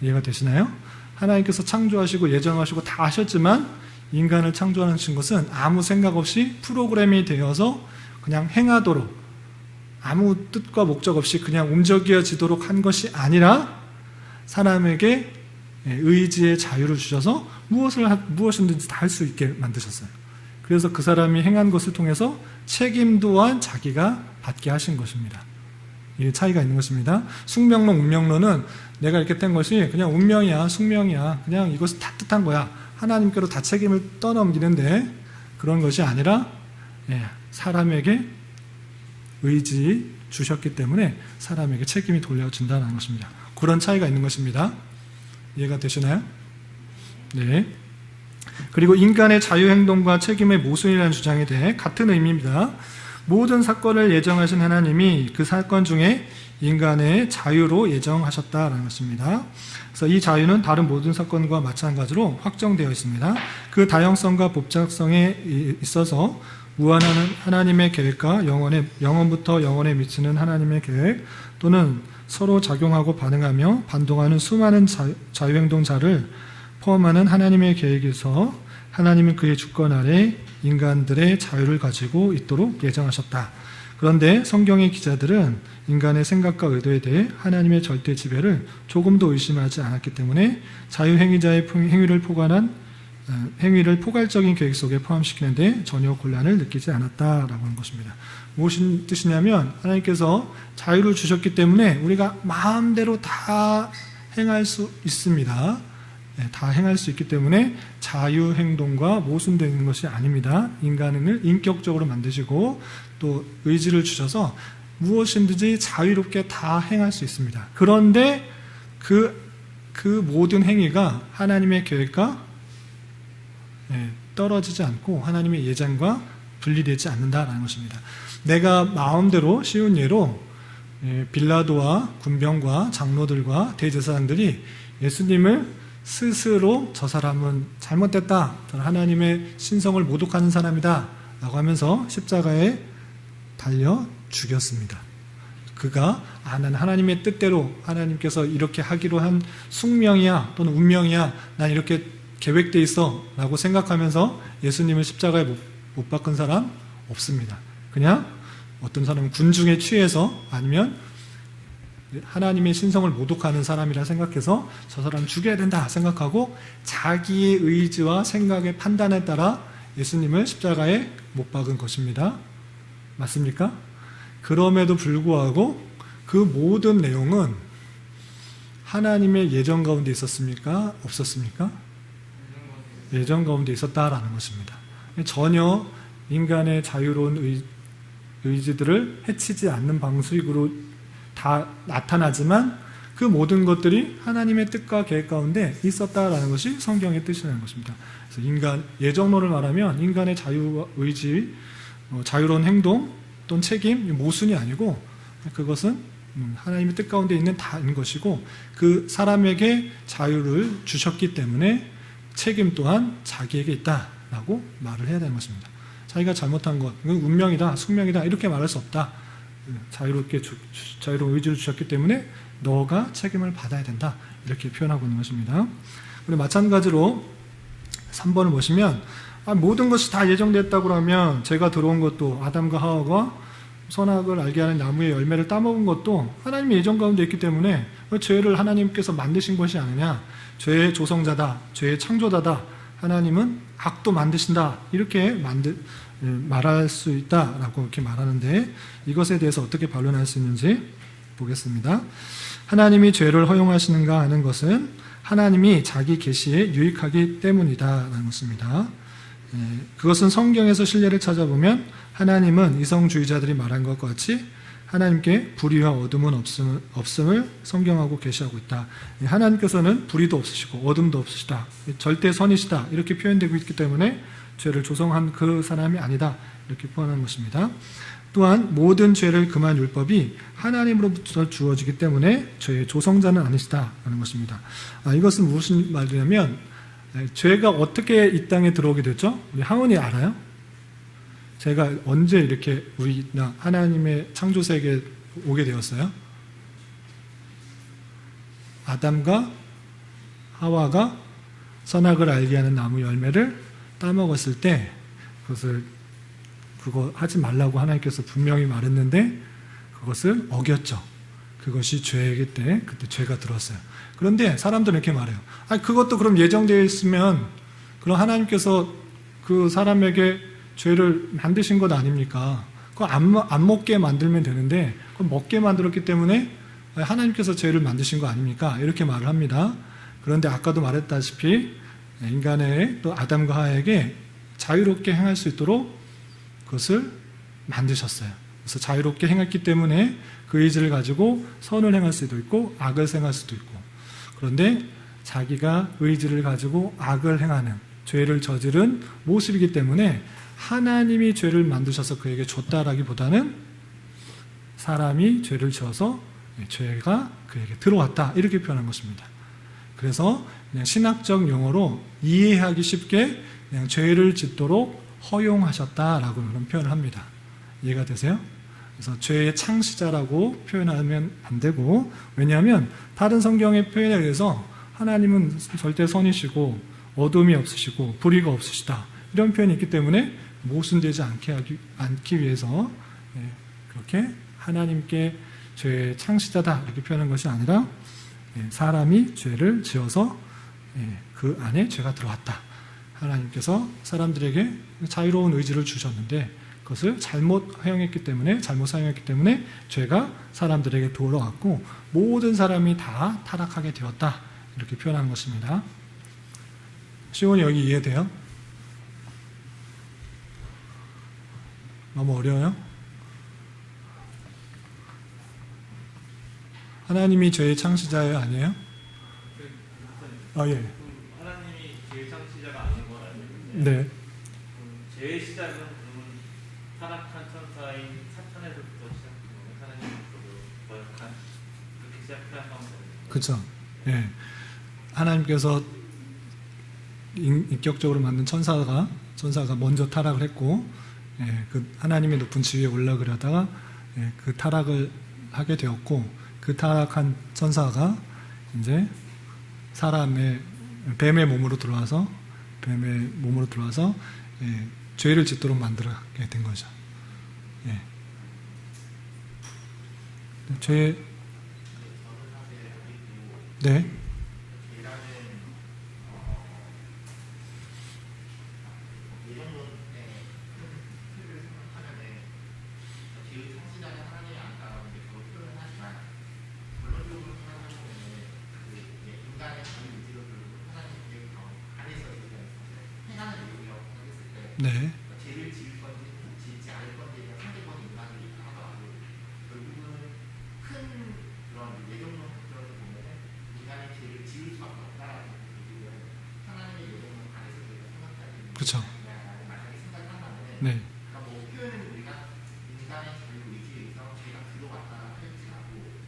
이해가 되시나요? 하나님께서 창조하시고 예정하시고 다 하셨지만 인간을 창조하신 것은 아무 생각 없이 프로그램이 되어서 그냥 행하도록, 아무 뜻과 목적 없이 그냥 움직여지도록 한 것이 아니라 사람에게 의지의 자유를 주셔서 무엇이든지 다 할 수 있게 만드셨어요. 그래서 그 사람이 행한 것을 통해서 책임 또한 자기가 받게 하신 것입니다. 이 차이가 있는 것입니다. 숙명론, 운명론은 내가 이렇게 된 것이 그냥 운명이야, 숙명이야, 그냥 이것은 다 뜻한 거야, 하나님께로 다 책임을 떠넘기는데, 그런 것이 아니라 사람에게 의지 주셨기 때문에 사람에게 책임이 돌려진다는 것입니다. 그런 차이가 있는 것입니다. 이해가 되시나요? 네. 그리고 인간의 자유행동과 책임의 모순이라는 주장에 대해 같은 의미입니다. 모든 사건을 예정하신 하나님이 그 사건 중에 인간의 자유로 예정하셨다는 것입니다. 그래서 이 자유는 다른 모든 사건과 마찬가지로 확정되어 있습니다. 그 다양성과 복잡성에 있어서 무한한 하나님의 계획과 영원부터 영원에 미치는 하나님의 계획, 또는 서로 작용하고 반응하며 반동하는 수많은 자유행동자를 포함하는 하나님의 계획에서 하나님은 그의 주권 아래 인간들의 자유를 가지고 있도록 예정하셨다. 그런데 성경의 기자들은 인간의 생각과 의도에 대해 하나님의 절대 지배를 조금도 의심하지 않았기 때문에 자유행위자의 행위를 포괄적인 계획 속에 포함시키는데 전혀 곤란을 느끼지 않았다라고 하는 것입니다. 무엇인 뜻이냐면 하나님께서 자유를 주셨기 때문에 우리가 마음대로 다 행할 수 있습니다. 다 행할 수 있기 때문에 자유행동과 모순되는 것이 아닙니다. 인간을 인격적으로 만드시고 또 의지를 주셔서 무엇이든지 자유롭게 다 행할 수 있습니다. 그런데 그 모든 행위가 하나님의 계획과 떨어지지 않고 하나님의 예정과 분리되지 않는다라는 것입니다. 내가 마음대로 쉬운 예로 빌라도와 군병과 장로들과 대제사장들이 예수님을 스스로 저 사람은 잘못됐다, 저는 하나님의 신성을 모독하는 사람이다 라고 하면서 십자가에 달려 죽였습니다. 그가 나는 하나님의 뜻대로 하나님께서 이렇게 하기로 한 숙명이야 또는 운명이야, 난 이렇게 계획돼 있어 라고 생각하면서 예수님을 십자가에 못 박은 사람 없습니다. 그냥 어떤 사람은 군중에 취해서 아니면 하나님의 신성을 모독하는 사람이라 생각해서 저 사람 죽여야 된다 생각하고 자기의 의지와 생각의 판단에 따라 예수님을 십자가에 못 박은 것입니다. 맞습니까? 그럼에도 불구하고 그 모든 내용은 하나님의 예정 가운데 있었습니까? 없었습니까? 예정 가운데 있었다라는 것입니다. 전혀 인간의 자유로운 의지들을 해치지 않는 방식으로 다 나타나지만 그 모든 것들이 하나님의 뜻과 계획 가운데 있었다라는 것이 성경의 뜻이라는 것입니다. 그래서 예정론을 말하면 인간의 자유와 의지, 자유로운 행동 또는 책임, 모순이 아니고 그것은 하나님의 뜻 가운데 있는 다인 것이고 그 사람에게 자유를 주셨기 때문에 책임 또한 자기에게 있다라고 말을 해야 되는 것입니다. 자기가 잘못한 것, 이건 운명이다, 숙명이다 이렇게 말할 수 없다. 자유로운 의지를 주셨기 때문에 너가 책임을 받아야 된다 이렇게 표현하고 있는 것입니다. 그리고 마찬가지로 3번을 보시면 모든 것이 다 예정됐다고 하면 제가 들어온 것도 아담과 하와가 선악을 알게 하는 나무의 열매를 따먹은 것도 하나님의 예정 가운데 있기 때문에 죄를 하나님께서 만드신 것이 아니냐, 죄의 조성자다, 죄의 창조자다, 하나님은 악도 만드신다 이렇게 말할 수 있다라고 이렇게 말하는데 이것에 대해서 어떻게 반론할 수 있는지 보겠습니다. 하나님이 죄를 허용하시는가 하는 것은 하나님이 자기 계시에 유익하기 때문이다라는 것입니다. 그것은 성경에서 신뢰를 찾아보면 하나님은 이성주의자들이 말한 것과 같이 하나님께 불의와 어둠은 없음을 성경하고 계시하고 있다. 하나님께서는 불의도 없으시고 어둠도 없으시다. 절대 선이시다. 이렇게 표현되고 있기 때문에 죄를 조성한 그 사람이 아니다. 이렇게 표현한 것입니다. 또한 모든 죄를 금한 율법이 하나님으로부터 주어지기 때문에 죄의 조성자는 아니시다라는 것입니다. 이것은 무슨 말이냐면 죄가 어떻게 이 땅에 들어오게 됐죠? 우리 항은이 알아요? 제가 언제 이렇게 우리나 하나님의 창조 세계에 오게 되었어요? 아담과 하와가 선악을 알게 하는 나무 열매를 따먹었을 때 그거 하지 말라고 하나님께서 분명히 말했는데 그것을 어겼죠. 그것이 죄이기 때문에 그때 죄가 들었어요. 그런데 사람들은 이렇게 말해요. 그것도 그럼 예정되어 있으면 그럼 하나님께서 그 사람에게 죄를 만드신 것 아닙니까? 그거 안 먹게 만들면 되는데 그거 먹게 만들었기 때문에 하나님께서 죄를 만드신 거 아닙니까? 이렇게 말을 합니다. 그런데 아까도 말했다시피 인간의 또 아담과 하와에게 자유롭게 행할 수 있도록 그것을 만드셨어요. 그래서 자유롭게 행했기 때문에 그 의지를 가지고 선을 행할 수도 있고 악을 행할 수도 있고, 그런데 자기가 의지를 가지고 악을 행하는 죄를 저지른 모습이기 때문에 하나님이 죄를 만드셔서 그에게 줬다라기보다는 사람이 죄를 지어서 죄가 그에게 들어왔다 이렇게 표현한 것입니다. 그래서 그냥 신학적 용어로 이해하기 쉽게 그냥 죄를 짓도록 허용하셨다라고 그런 표현을 합니다. 이해가 되세요? 그래서 죄의 창시자라고 표현하면 안 되고, 왜냐하면 다른 성경의 표현에 의해서 하나님은 절대 선이시고 어둠이 없으시고 불의가 없으시다. 이런 표현이 있기 때문에 모순되지 않기 위해서 그렇게 하나님께 죄의 창시자다 이렇게 표현한 것이 아니라 사람이 죄를 지어서 그 안에 죄가 들어왔다. 하나님께서 사람들에게 자유로운 의지를 주셨는데 그것을 잘못 사용했기 때문에 죄가 사람들에게 들어왔고 모든 사람이 다 타락하게 되었다. 이렇게 표현하는 것입니다. 시온이 여기 이해돼요? 너무 어려워요? 하나님이 죄의 창시자예요? 아니에요? 예. 하나님이 죄의 창시자가 아닌 건 알겠는데 네. 죄의 시작은 그러면 타락한 천사인 사탄에서부터 시작되는 하나님으로부터 거역한 그렇게 시작하는 거예요. 그렇죠. 예. 하나님께서 인격적으로 만든 천사가 먼저 타락을 했고, 그 하나님의 높은 지위에 올라가려다가 그 타락을 하게 되었고, 그 타락한 천사가 이제 뱀의 몸으로 들어와서 죄를 짓도록 만들게 된 거죠. 네. 네. 죄를 지을 건지 지지 않을 건지에 대한 상대적인 인간이 하더라도 결국은 큰 그런 예정론 학설을 보면 인간이 죄를 지을 수밖에 없다라는 얘기를 하나님의 예정론 안에서 저희가 생각하는 그렇죠. 만약에 생각을 한다면 네. 그러니까 뭐 표현은 우리가 인간의 자유 의지에 의해서 죄가 들어왔다 할지라도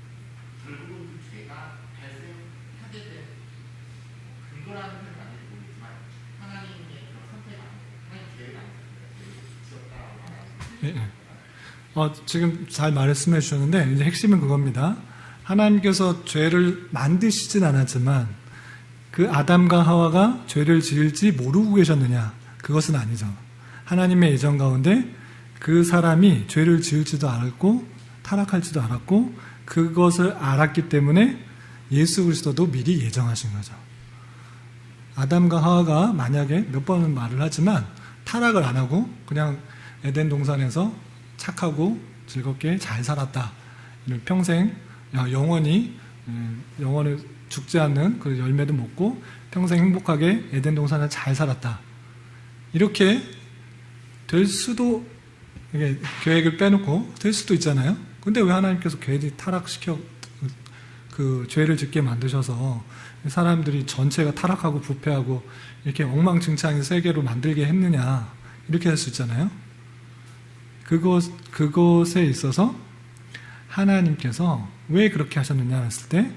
결국은 그 죄가 발생하게 된 근거라는 표현은 아닐지 모르겠지만 하나님의 그런 선택 안에 지금 잘 말씀해 주셨는데 이제 핵심은 그겁니다. 하나님께서 죄를 만드시진 않았지만 그 아담과 하와가 죄를 지을지 모르고 계셨느냐? 그것은 아니죠. 하나님의 예정 가운데 그 사람이 죄를 지을지도 알았고 타락할지도 알았고 그것을 알았기 때문에 예수 그리스도도 미리 예정하신 거죠. 아담과 하와가 만약에 몇 번은 말을 하지만 타락을 안 하고 그냥 에덴 동산에서 착하고 즐겁게 잘 살았다. 평생 영원히 죽지 않는 그 열매도 먹고 평생 행복하게 에덴 동산을 잘 살았다. 이렇게 될 수도 계획을 빼놓고 될 수도 있잖아요. 근데 왜 하나님께서 괜히 타락시켜 그 죄를 짓게 만드셔서 사람들이 전체가 타락하고 부패하고 이렇게 엉망진창인 세계로 만들게 했느냐 이렇게 할 수 있잖아요. 그것에 있어서 하나님께서 왜 그렇게 하셨느냐 했을 때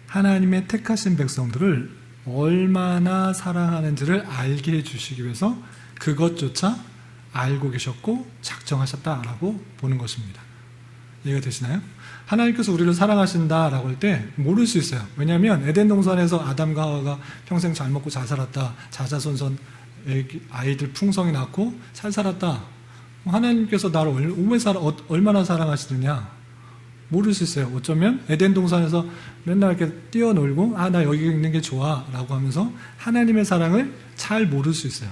하나님의 택하신 백성들을 얼마나 사랑하는지를 알게 해주시기 위해서 그것조차 알고 계셨고 작정하셨다라고 보는 것입니다. 이해가 되시나요? 하나님께서 우리를 사랑하신다라고 할 때 모를 수 있어요. 왜냐하면 에덴 동산에서 아담과 하와가 평생 잘 먹고 잘 살았다. 자자손손 아이들 풍성히 낳고 잘 살았다. 하나님께서 나를 얼마나 사랑하시느냐 모를 수 있어요. 어쩌면 에덴 동산에서 맨날 이렇게 뛰어놀고 나 여기 있는 게 좋아 라고 하면서 하나님의 사랑을 잘 모를 수 있어요.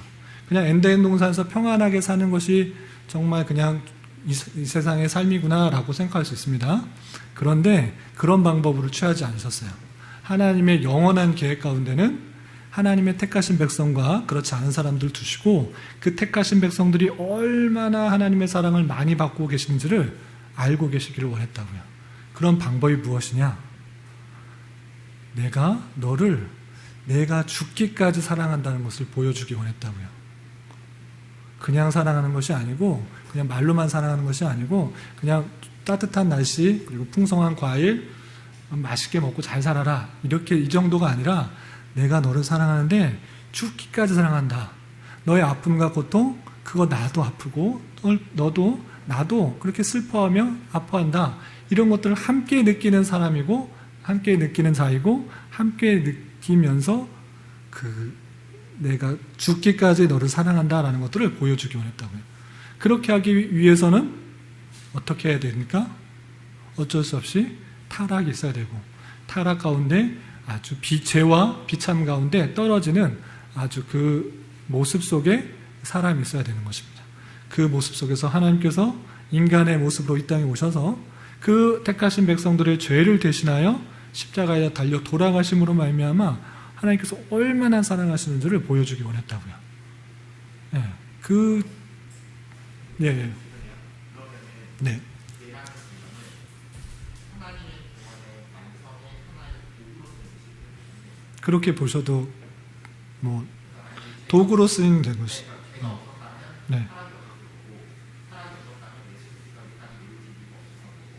그냥 에덴 동산에서 평안하게 사는 것이 정말 그냥 이 세상의 삶이구나 라고 생각할 수 있습니다. 그런데 그런 방법으로 취하지 않으셨어요. 하나님의 영원한 계획 가운데는 하나님의 택하신 백성과 그렇지 않은 사람들 두시고 그 택하신 백성들이 얼마나 하나님의 사랑을 많이 받고 계시는지를 알고 계시기를 원했다고요. 그런 방법이 무엇이냐? 내가 죽기까지 사랑한다는 것을 보여주기 원했다고요. 그냥 사랑하는 것이 아니고 그냥 말로만 사랑하는 것이 아니고 그냥 따뜻한 날씨 그리고 풍성한 과일 맛있게 먹고 잘 살아라 이렇게 이 정도가 아니라 내가 너를 사랑하는데 죽기까지 사랑한다. 너의 아픔과 고통 그거 나도 아프고 너도 나도 그렇게 슬퍼하며 아파한다. 이런 것들을 함께 느끼는 사람이고 함께 느끼는 자이고 함께 느끼면서 내가 죽기까지 너를 사랑한다라는 것들을 보여주기 원했다고요. 그렇게 하기 위해서는 어떻게 해야 됩니까? 어쩔 수 없이 타락이 있어야 되고, 타락 가운데 아주 죄와 비참 가운데 떨어지는 아주 그 모습 속에 사람이 있어야 되는 것입니다. 그 모습 속에서 하나님께서 인간의 모습으로 이 땅에 오셔서 그 택하신 백성들의 죄를 대신하여 십자가에 달려 돌아가심으로 말미암아 하나님께서 얼마나 사랑하시는지를 보여주기 원했다고요. 예, 예. 네. 그렇게 보셔도 뭐 도구로 쓰이는 된 것이. 네.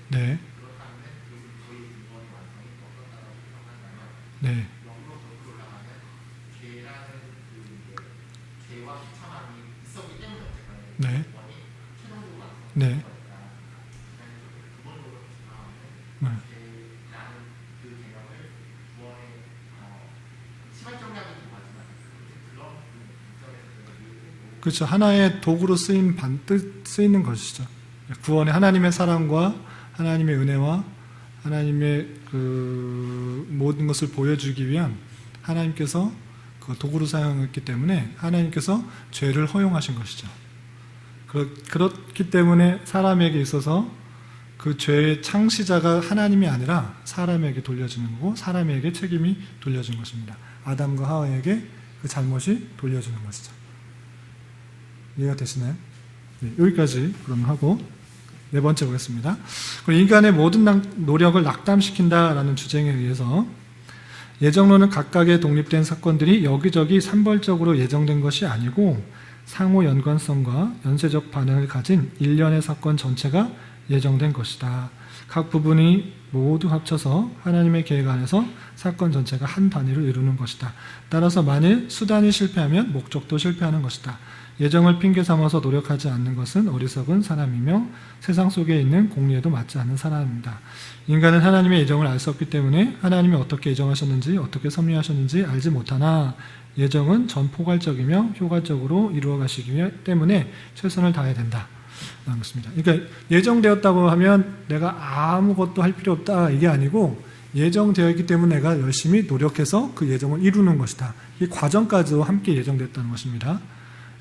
네. 네. 네. 네. 그렇죠. 하나의 도구로 쓰이는 것이죠. 구원의 하나님의 사랑과 하나님의 은혜와 하나님의 그 모든 것을 보여주기 위한 하나님께서 그 도구로 사용했기 때문에 하나님께서 죄를 허용하신 것이죠. 그렇기 때문에 사람에게 있어서 그 죄의 창시자가 하나님이 아니라 사람에게 돌려지는 거고 사람에게 책임이 돌려진 것입니다. 아담과 하와에게 그 잘못이 돌려지는 것이죠. 이해가 되시나요? 네, 여기까지 그럼 하고 네 번째 보겠습니다. 인간의 모든 노력을 낙담시킨다라는 주장에 의해서 예정론은 각각의 독립된 사건들이 여기저기 산벌적으로 예정된 것이 아니고 상호 연관성과 연쇄적 반응을 가진 일련의 사건 전체가 예정된 것이다. 각 부분이 모두 합쳐서 하나님의 계획 안에서 사건 전체가 한 단위를 이루는 것이다. 따라서 만일 수단이 실패하면 목적도 실패하는 것이다. 예정을 핑계 삼아서 노력하지 않는 것은 어리석은 사람이며 세상 속에 있는 공리에도 맞지 않는 사람입니다. 인간은 하나님의 예정을 알 수 없기 때문에 하나님이 어떻게 예정하셨는지 어떻게 섭리하셨는지 알지 못하나 예정은 전포괄적이며 효과적으로 이루어 가시기 때문에 최선을 다해야 된다. 라는 것입니다. 그러니까 예정되었다고 하면 내가 아무것도 할 필요 없다 이게 아니고 예정되어 있기 때문에 내가 열심히 노력해서 그 예정을 이루는 것이다. 이 과정까지도 함께 예정됐다는 것입니다.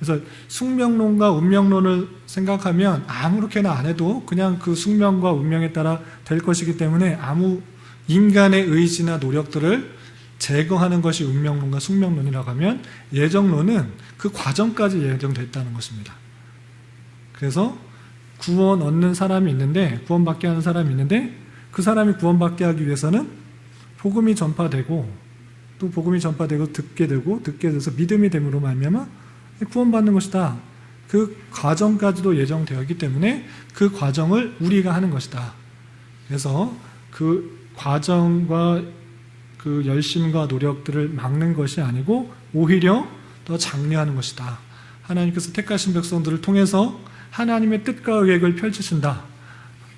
그래서 숙명론과 운명론을 생각하면 아무렇게나 안 해도 그냥 그 숙명과 운명에 따라 될 것이기 때문에 아무 인간의 의지나 노력들을 제거하는 것이 운명론과 숙명론이라고 하면 예정론은 그 과정까지 예정되어 있다는 것입니다. 그래서 구원 얻는 사람이 있는데 구원받게 하는 사람이 있는데 그 사람이 구원받게 하기 위해서는 복음이 전파되고 또 복음이 전파되고 듣게 돼서 믿음이 됨으로 말미암아 구원받는 것이다. 그 과정까지도 예정되어 있기 때문에 그 과정을 우리가 하는 것이다. 그래서 그 과정과 그 열심과 노력들을 막는 것이 아니고 오히려 더 장려하는 것이다. 하나님께서 택하신 백성들을 통해서 하나님의 뜻과 계획을 펼치신다.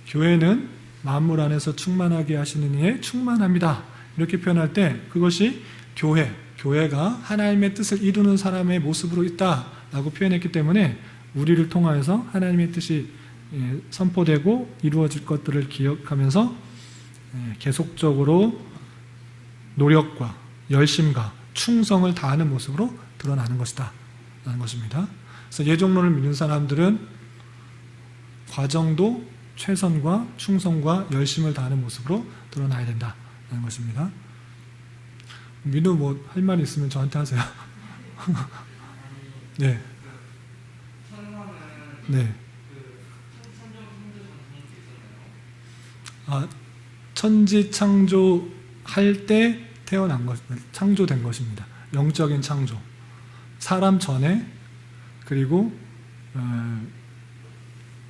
교회는 만물 안에서 충만하게 하시는 이에 충만합니다. 이렇게 표현할 때 그것이 교회가 하나님의 뜻을 이루는 사람의 모습으로 있다라고 표현했기 때문에 우리를 통하여서 하나님의 뜻이 선포되고 이루어질 것들을 기억하면서 계속적으로 노력과 열심과 충성을 다하는 모습으로 드러나는 것이다 라는 것입니다. 그래서 예정론을 믿는 사람들은 과정도 최선과 충성과 열심을 다하는 모습으로 드러나야 된다는 것입니다. 민우 뭐 할 말이 있으면 저한테 하세요. 네. 네. 천지 창조할 때 태어난 것, 창조된 것입니다. 영적인 창조. 사람 전에 그리고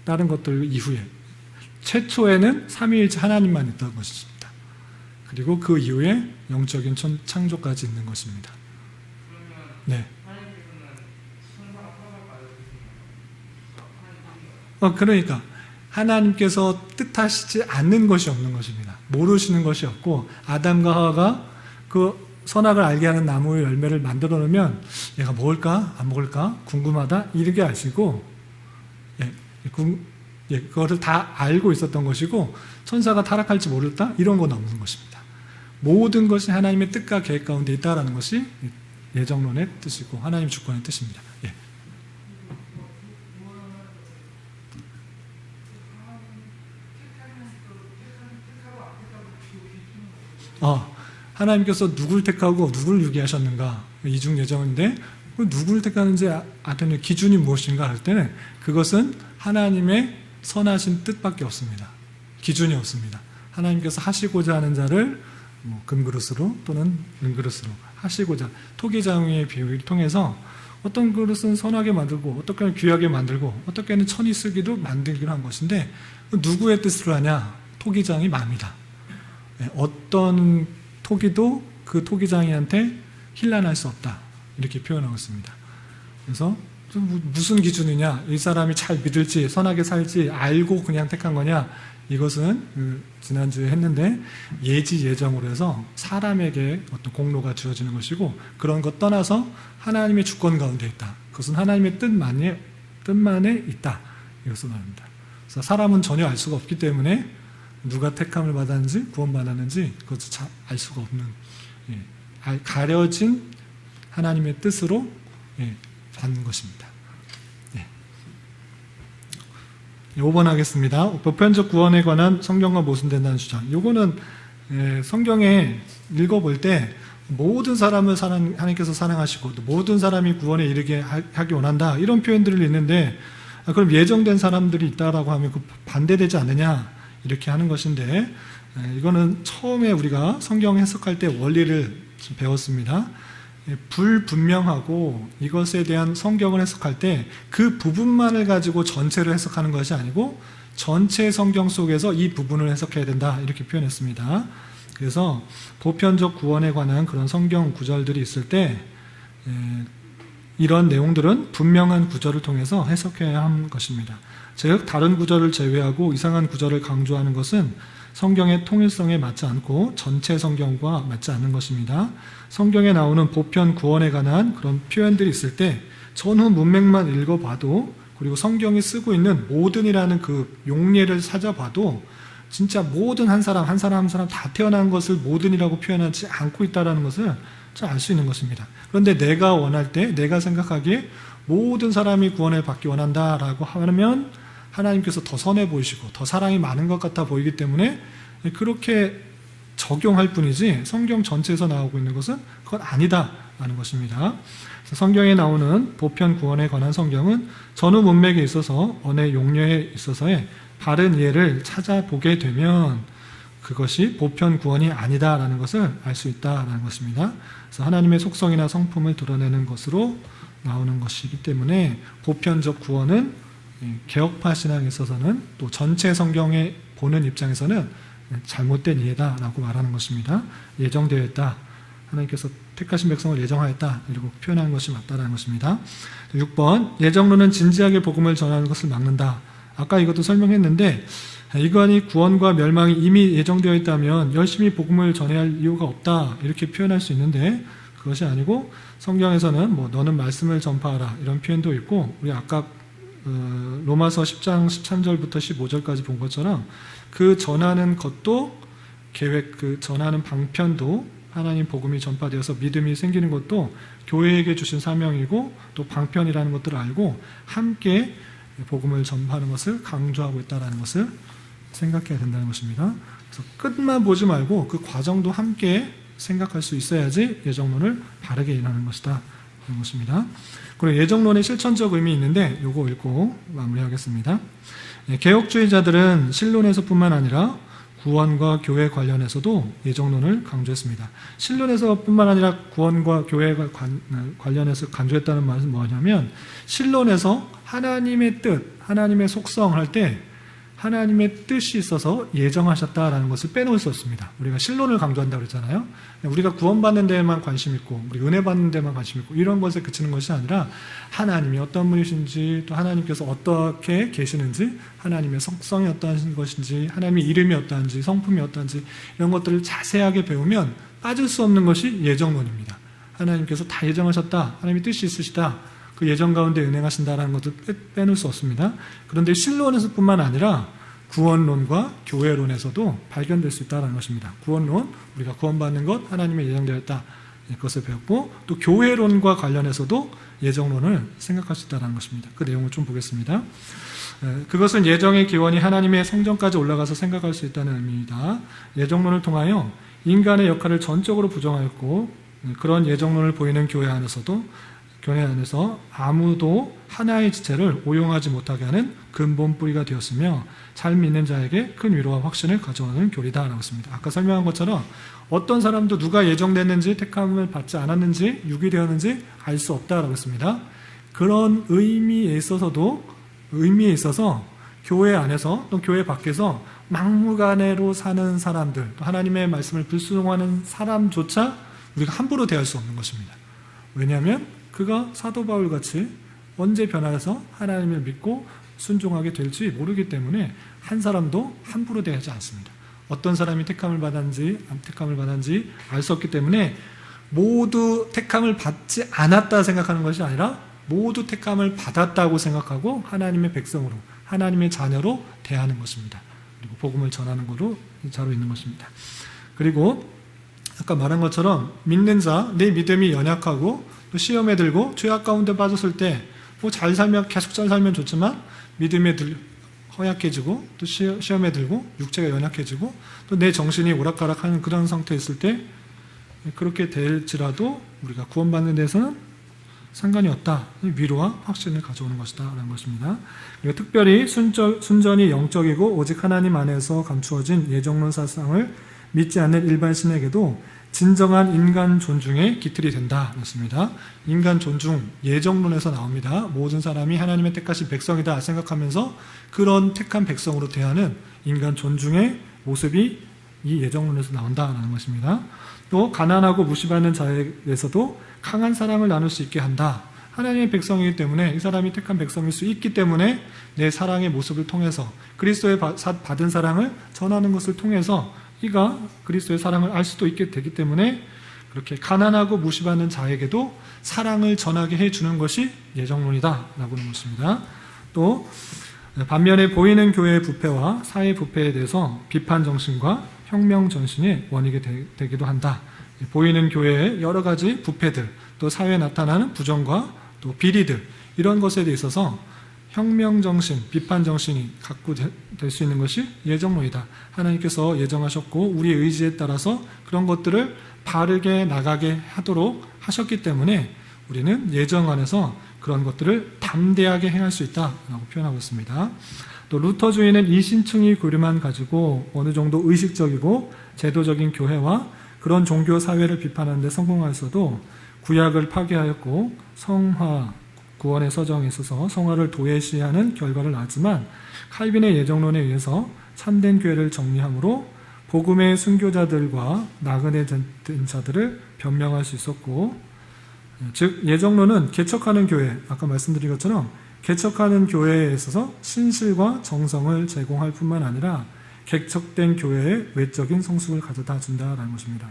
다른 것들 이후에 최초에는 삼위일체 하나님만 있던 것입니다. 그리고 그 이후에 영적인 창조까지 있는 것입니다. 네. 그러니까 하나님께서 뜻하시지 않는 것이 없는 것입니다. 모르시는 것이 없고 아담과 하와가 그 선악을 알게 하는 나무의 열매를 만들어 놓으면 얘가 먹을까 안 먹을까 궁금하다 이렇게 아시고 그거를 다 알고 있었던 것이고 천사가 타락할지 모르다 이런 건 없는 것입니다. 모든 것이 하나님의 뜻과 계획 가운데 있다라는 것이 예정론의 뜻이고 하나님 주권의 뜻입니다. 예. 하나님께서 누굴 택하고 누굴 유기하셨는가 이중 예정인데 누굴 택하는지 아는 기준이 무엇인가 할 때는 그것은 하나님의 선하신 뜻밖에 없습니다. 기준이 없습니다. 하나님께서 하시고자 하는 자를 금그릇으로 또는 은그릇으로 하시고자 토기장의 비유를 통해서 어떤 그릇은 선하게 만들고 어떤 는 귀하게 만들고 어떻게는 천이 쓰기도 만들기로 한 것인데 누구의 뜻으로 하냐? 토기장이 맙니다. 어떤 토기도 그 토기장이한테 힐난할 수 없다 이렇게 표현하고 있습니다. 그래서 무슨 기준이냐? 이 사람이 잘 믿을지 선하게 살지 알고 그냥 택한 거냐? 이것은 지난주에 했는데 예지 예정으로 해서 사람에게 어떤 공로가 주어지는 것이고 그런 것 떠나서 하나님의 주권 가운데 있다. 그것은 하나님의 뜻만에 있다. 이것을 말합니다. 그래서 사람은 전혀 알 수가 없기 때문에 누가 택함을 받았는지 구원받았는지 그것을 알 수가 없는 가려진 하나님의 뜻으로 받는 것입니다. 5번 하겠습니다. 보편적 구원에 관한 성경과 모순된다는 주장. 이거는 성경에 읽어볼 때 모든 사람을 하나님께서 사랑하시고 또 모든 사람이 구원에 이르게 하기 원한다 이런 표현들을 읽는데 그럼 예정된 사람들이 있다라고 하면 그 반대되지 않느냐 이렇게 하는 것인데 이거는 처음에 우리가 성경 해석할 때 원리를 배웠습니다. 불분명하고 이것에 대한 성경을 해석할 때 그 부분만을 가지고 전체를 해석하는 것이 아니고 전체 성경 속에서 이 부분을 해석해야 된다 이렇게 표현했습니다. 그래서 보편적 구원에 관한 그런 성경 구절들이 있을 때 이런 내용들은 분명한 구절을 통해서 해석해야 하는 것입니다. 즉 다른 구절을 제외하고 이상한 구절을 강조하는 것은 성경의 통일성에 맞지 않고 전체 성경과 맞지 않는 것입니다. 성경에 나오는 보편 구원에 관한 그런 표현들이 있을 때 전후 문맥만 읽어봐도 그리고 성경이 쓰고 있는 모든이라는 그 용례를 찾아봐도 진짜 모든 한 사람 다 태어난 것을 모든이라고 표현하지 않고 있다는 것을 잘 알 수 있는 것입니다. 그런데 내가 원할 때 내가 생각하기에 모든 사람이 구원을 받기 원한다라고 하면 하나님께서 더 선해 보이시고 더 사랑이 많은 것 같아 보이기 때문에 그렇게 적용할 뿐이지 성경 전체에서 나오고 있는 것은 그건 아니다라는 것입니다. 성경에 나오는 보편 구원에 관한 성경은 전후 문맥에 있어서 언어 용례에 있어서의 바른 이해를 찾아보게 되면 그것이 보편 구원이 아니다라는 것을 알 수 있다라는 것입니다. 그래서 하나님의 속성이나 성품을 드러내는 것으로 나오는 것이기 때문에 보편적 구원은 개혁파 신앙에 있어서는 또 전체 성경에 보는 입장에서는 잘못된 이해다라고 말하는 것입니다. 예정되어 있다. 하나님께서 택하신 백성을 예정하였다. 이렇게 표현하는 것이 맞다라는 것입니다. 6번 예정론은 진지하게 복음을 전하는 것을 막는다. 아까 이것도 설명했는데 이관이 구원과 멸망이 이미 예정되어 있다면 열심히 복음을 전해야 할 이유가 없다. 이렇게 표현할 수 있는데 그것이 아니고 성경에서는 너는 말씀을 전파하라 이런 표현도 있고 우리 아까 로마서 10장 13절부터 15절까지 본 것처럼 그 전하는 것도 그 전하는 방편도 하나님 복음이 전파되어서 믿음이 생기는 것도 교회에게 주신 사명이고 또 방편이라는 것들을 알고 함께 복음을 전파하는 것을 강조하고 있다는 것을 생각해야 된다는 것입니다. 그래서 끝만 보지 말고 그 과정도 함께 생각할 수 있어야지 예정론을 바르게 이해하는 것이다. 그런 것입니다. 그리고 예정론의 실천적 의미 있는데 요거 읽고 마무리하겠습니다. 개혁주의자들은 신론에서뿐만 아니라 구원과 교회 관련해서도 예정론을 강조했습니다. 신론에서뿐만 아니라 구원과 교회가 관련해서 강조했다는 말은 뭐냐면 신론에서 하나님의 뜻, 하나님의 속성 할 때 하나님의 뜻이 있어서 예정하셨다라는 것을 빼놓을 수 없습니다. 우리가 신론을 강조한다고 그랬잖아요. 우리가 구원받는 데에만 관심 있고 우리 은혜 받는 데만 관심 있고 이런 것에 그치는 것이 아니라 하나님이 어떤 분이신지 또 하나님께서 어떻게 계시는지 하나님의 속성이 어떠한 것인지 하나님의 이름이 어떠한지 성품이 어떠한지 이런 것들을 자세하게 배우면 빠질 수 없는 것이 예정론입니다. 하나님께서 다 예정하셨다. 하나님의 뜻이 있으시다. 그 예정 가운데 은행하신다라는 것도 빼놓을 수 없습니다. 그런데 신론에서뿐만 아니라 구원론과 교회론에서도 발견될 수 있다는 것입니다. 구원론, 우리가 구원받는 것 하나님의 예정되었다. 이것을 배웠고, 또 교회론과 관련해서도 예정론을 생각할 수 있다는 것입니다. 그 내용을 좀 보겠습니다. 그것은 예정의 기원이 하나님의 성전까지 올라가서 생각할 수 있다는 의미입니다. 예정론을 통하여 인간의 역할을 전적으로 부정하였고, 그런 예정론을 보이는 교회 안에서 아무도 하나의 지체를 오용하지 못하게 하는 근본 뿌리가 되었으며 잘 믿는 자에게 큰 위로와 확신을 가져오는 교리다라고 했습니다. 아까 설명한 것처럼 어떤 사람도 누가 예정됐는지 택함을 받지 않았는지 유기되었는지 알 수 없다라고 했습니다. 그런 의미에 있어서 교회 안에서 또 교회 밖에서 막무가내로 사는 사람들, 또 하나님의 말씀을 불순종하는 사람조차 우리가 함부로 대할 수 없는 것입니다. 왜냐하면 그가 사도 바울같이 언제 변화해서 하나님을 믿고 순종하게 될지 모르기 때문에 한 사람도 함부로 대하지 않습니다. 어떤 사람이 택함을 받았는지 안 택함을 받았는지 알 수 없기 때문에 모두 택함을 받지 않았다 생각하는 것이 아니라 모두 택함을 받았다고 생각하고 하나님의 백성으로, 하나님의 자녀로 대하는 것입니다. 그리고 복음을 전하는 것으로 자로 있는 것입니다. 그리고 아까 말한 것처럼 믿는 자, 내 믿음이 연약하고 또 시험에 들고 죄악 가운데 빠졌을 때 뭐 잘 살면 계속 잘 살면 좋지만 믿음에 허약해지고 또 시험에 들고 육체가 연약해지고 또 내 정신이 오락가락하는 그런 상태에 있을 때 그렇게 될지라도 우리가 구원받는 데서는 상관이 없다. 위로와 확신을 가져오는 것이다 라는 것입니다. 그리고 특별히 순전히 영적이고 오직 하나님 안에서 감추어진 예정론 사상을 믿지 않는 일반 신에게도 진정한 인간 존중의 기틀이 된다. 그렇습니다. 인간 존중, 예정론에서 나옵니다. 모든 사람이 하나님의 택하신 백성이다 생각하면서 그런 택한 백성으로 대하는 인간 존중의 모습이 이 예정론에서 나온다는 것입니다. 또 가난하고 무시받는 자에게서도 강한 사랑을 나눌 수 있게 한다. 하나님의 백성이기 때문에 이 사람이 택한 백성일 수 있기 때문에 내 사랑의 모습을 통해서 그리스도의 받은 사랑을 전하는 것을 통해서 이가 그리스도의 사랑을 알 수도 있게 되기 때문에 그렇게 가난하고 무시받는 자에게도 사랑을 전하게 해주는 것이 예정론이다 라고 하는 것입니다. 또 반면에 보이는 교회의 부패와 사회 부패에 대해서 비판 정신과 혁명 정신이 원인이 되기도 한다. 보이는 교회의 여러 가지 부패들, 또 사회에 나타나는 부정과 또 비리들, 이런 것에 있어서 혁명 정신, 비판 정신이 갖고 될 수 있는 것이 예정론이다. 하나님께서 예정하셨고 우리의 의지에 따라서 그런 것들을 바르게 나가게 하도록 하셨기 때문에 우리는 예정 안에서 그런 것들을 담대하게 행할 수 있다라고 표현하고 있습니다. 또 루터주의는 이신층이 교류만 가지고 어느 정도 의식적이고 제도적인 교회와 그런 종교 사회를 비판하는 데 성공하였어도 구약을 파괴하였고 성화, 구원의 서정에 있어서 성화를 도외시하는 결과를 낳았지만 칼빈의 예정론에 의해서 참된 교회를 정리함으로 복음의 순교자들과 나그네 된 자들을 변명할 수 있었고, 즉 예정론은 개척하는 교회, 아까 말씀드린 것처럼 개척하는 교회에 있어서 신실과 정성을 제공할 뿐만 아니라 개척된 교회의 외적인 성숙을 가져다 준다라는 것입니다.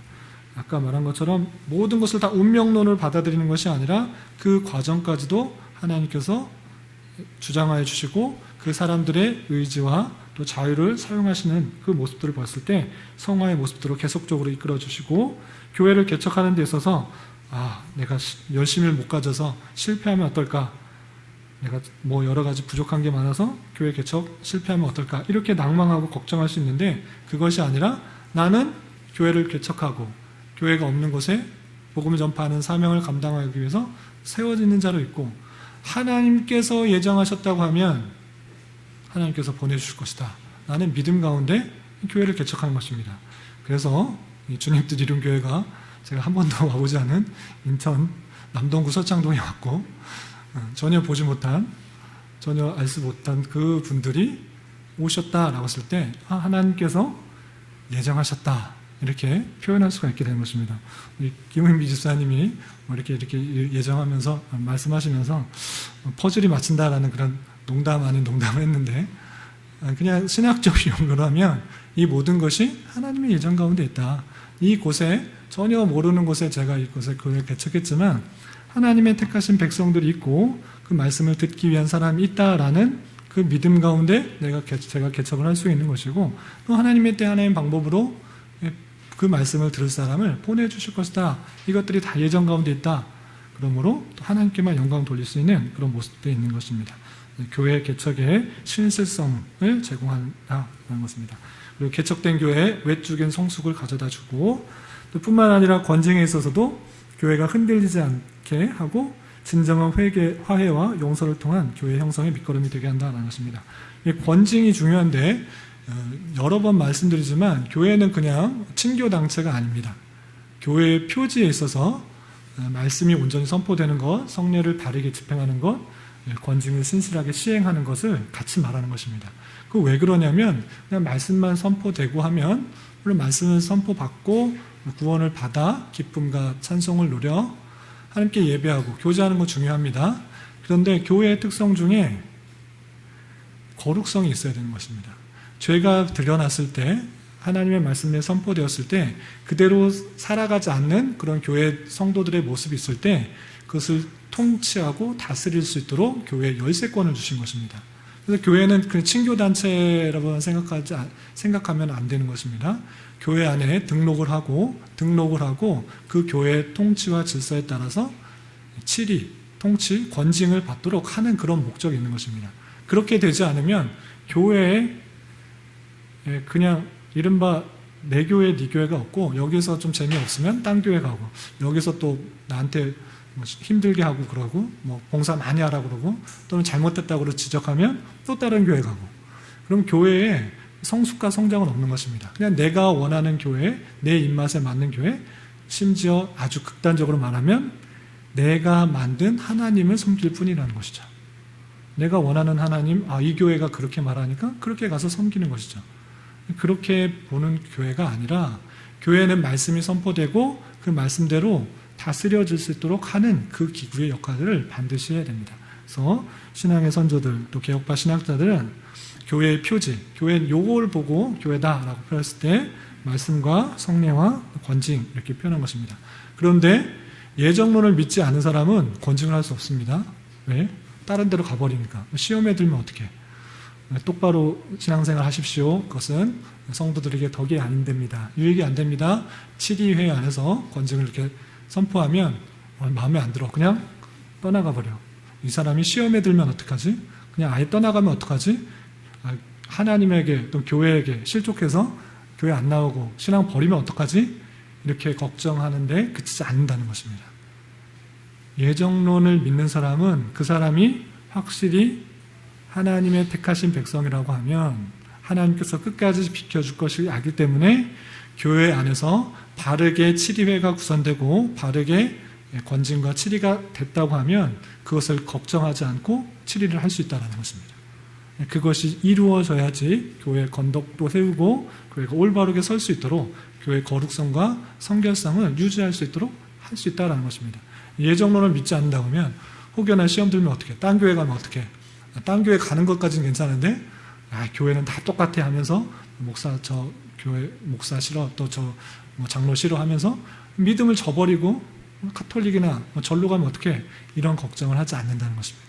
아까 말한 것처럼 모든 것을 다 운명론을 받아들이는 것이 아니라 그 과정까지도 하나님께서 주장하여 주시고 그 사람들의 의지와 또 자유를 사용하시는 그 모습들을 봤을 때 성화의 모습들을 계속적으로 이끌어 주시고 교회를 개척하는 데 있어서 내가 열심을 못 가져서 실패하면 어떨까? 내가 뭐 여러 가지 부족한 게 많아서 교회 개척 실패하면 어떨까? 이렇게 낭망하고 걱정할 수 있는데 그것이 아니라 나는 교회를 개척하고 교회가 없는 곳에 복음을 전파하는 사명을 감당하기 위해서 세워지는 자로 있고 하나님께서 예정하셨다고 하면 하나님께서 보내주실 것이다. 나는 믿음 가운데 교회를 개척하는 것입니다. 그래서 이 주님 뜻 이룬 교회가 제가 한 번도 와보지 않은 인천 남동구 서창동에 왔고 전혀 보지 못한, 전혀 알지 못한 그 분들이 오셨다라고 했을 때 하나님께서 예정하셨다 이렇게 표현할 수가 있게 되는 것입니다. 우리 김은미 집사님이 이렇게 예정하면서 말씀하시면서 퍼즐이 맞춘다라는 그런 농담 아닌 농담을 했는데 그냥 신학적 용어로 하면 이 모든 것이 하나님의 예정 가운데 있다. 이곳에 전혀 모르는 곳에 제가 이곳에 교회를 개척했지만 하나님의 택하신 백성들이 있고 그 말씀을 듣기 위한 사람이 있다라는 그 믿음 가운데 제가 개척을 할 수 있는 것이고 또 하나님의 때 하나님 방법으로 그 말씀을 들을 사람을 보내주실 것이다. 이것들이 다 예정 가운데 있다. 그러므로 또 하나님께만 영광 돌릴 수 있는 그런 모습도 있는 것입니다. 교회 개척의 신실성을 제공한다는 것입니다. 그리고 개척된 교회에 외적인 성숙을 가져다 주고 또 뿐만 아니라 권징에 있어서도 교회가 흔들리지 않게 하고 진정한 화해와 용서를 통한 교회 형성의 밑거름이 되게 한다는 것입니다. 권징이 중요한데 여러 번 말씀드리지만 교회는 그냥 친교단체가 아닙니다. 교회의 표지에 있어서 말씀이 온전히 선포되는 것, 성례를 바르게 집행하는 것, 권징을 신실하게 시행하는 것을 같이 말하는 것입니다. 그 왜 그러냐면 그냥 말씀만 선포되고 하면 물론 말씀을 선포받고 구원을 받아 기쁨과 찬송을 누려 하나님께 예배하고 교제하는 거 중요합니다. 그런데 교회의 특성 중에 거룩성이 있어야 되는 것입니다. 죄가 드러났을 때 하나님의 말씀에 선포되었을 때 그대로 살아가지 않는 그런 교회 성도들의 모습이 있을 때 그것을 통치하고 다스릴 수 있도록 교회에 열쇠권을 주신 것입니다. 그래서 교회는 그냥 친교단체라고 생각하면 안 되는 것입니다. 교회 안에 등록을 하고 그 교회의 통치와 질서에 따라서 치리, 통치, 권징을 받도록 하는 그런 목적이 있는 것입니다. 그렇게 되지 않으면 교회에 그냥 이른바 내 교회, 네 교회가 없고 여기서 좀 재미없으면 딴 교회 가고 여기서 또 나한테 힘들게 하고 그러고 봉사 많이 하라고 그러고 또는 잘못됐다고 지적하면 또 다른 교회 가고 그럼 교회에 성숙과 성장은 없는 것입니다. 그냥 내가 원하는 교회, 내 입맛에 맞는 교회, 심지어 아주 극단적으로 말하면 내가 만든 하나님을 섬길 뿐이라는 것이죠. 내가 원하는 하나님, 이 교회가 그렇게 말하니까 그렇게 가서 섬기는 것이죠. 그렇게 보는 교회가 아니라 교회는 말씀이 선포되고 그 말씀대로 다스려질 수 있도록 하는 그 기구의 역할을 반드시 해야 됩니다. 그래서 신앙의 선조들 또 개혁파 신학자들은 교회의 표지, 교회는 요걸 보고 교회다라고 표현했을 때 말씀과 성례와 권징 이렇게 표현한 것입니다. 그런데 예정론을 믿지 않은 사람은 권징을 할 수 없습니다. 왜? 다른 데로 가버리니까. 시험에 들면 어떻게? 똑바로 신앙생활 하십시오. 그것은 성도들에게 덕이 안 됩니다. 유익이 안 됩니다. 7위회 안에서 권징을 이렇게 선포하면 마음에 안 들어. 그냥 떠나가 버려. 이 사람이 시험에 들면 어떡하지? 그냥 아예 떠나가면 어떡하지? 하나님에게 또 교회에게 실족해서 교회 안 나오고 신앙 버리면 어떡하지? 이렇게 걱정하는데 그치지 않는다는 것입니다. 예정론을 믿는 사람은 그 사람이 확실히 하나님의 택하신 백성이라고 하면 하나님께서 끝까지 비켜줄 것이 알기 때문에 교회 안에서 바르게 치리회가 구성되고 바르게 권징과 치리가 됐다고 하면 그것을 걱정하지 않고 치리를 할 수 있다는 것입니다. 그것이 이루어져야지 교회의 건덕도 세우고 교회가 올바르게 설 수 있도록 교회의 거룩성과 성결성을 유지할 수 있도록 할 수 있다는 것입니다. 예정론을 믿지 않는다고 하면 혹여나 시험 들면 어떻게 딴 교회 가면 어떻게 딴 교회 가는 것까지는 괜찮은데 교회는 다 똑같아 하면서 저 교회 목사 싫어 또 저 장로 싫어 하면서 믿음을 저버리고 카톨릭이나 절로 가면 어떻게 이런 걱정을 하지 않는다는 것입니다.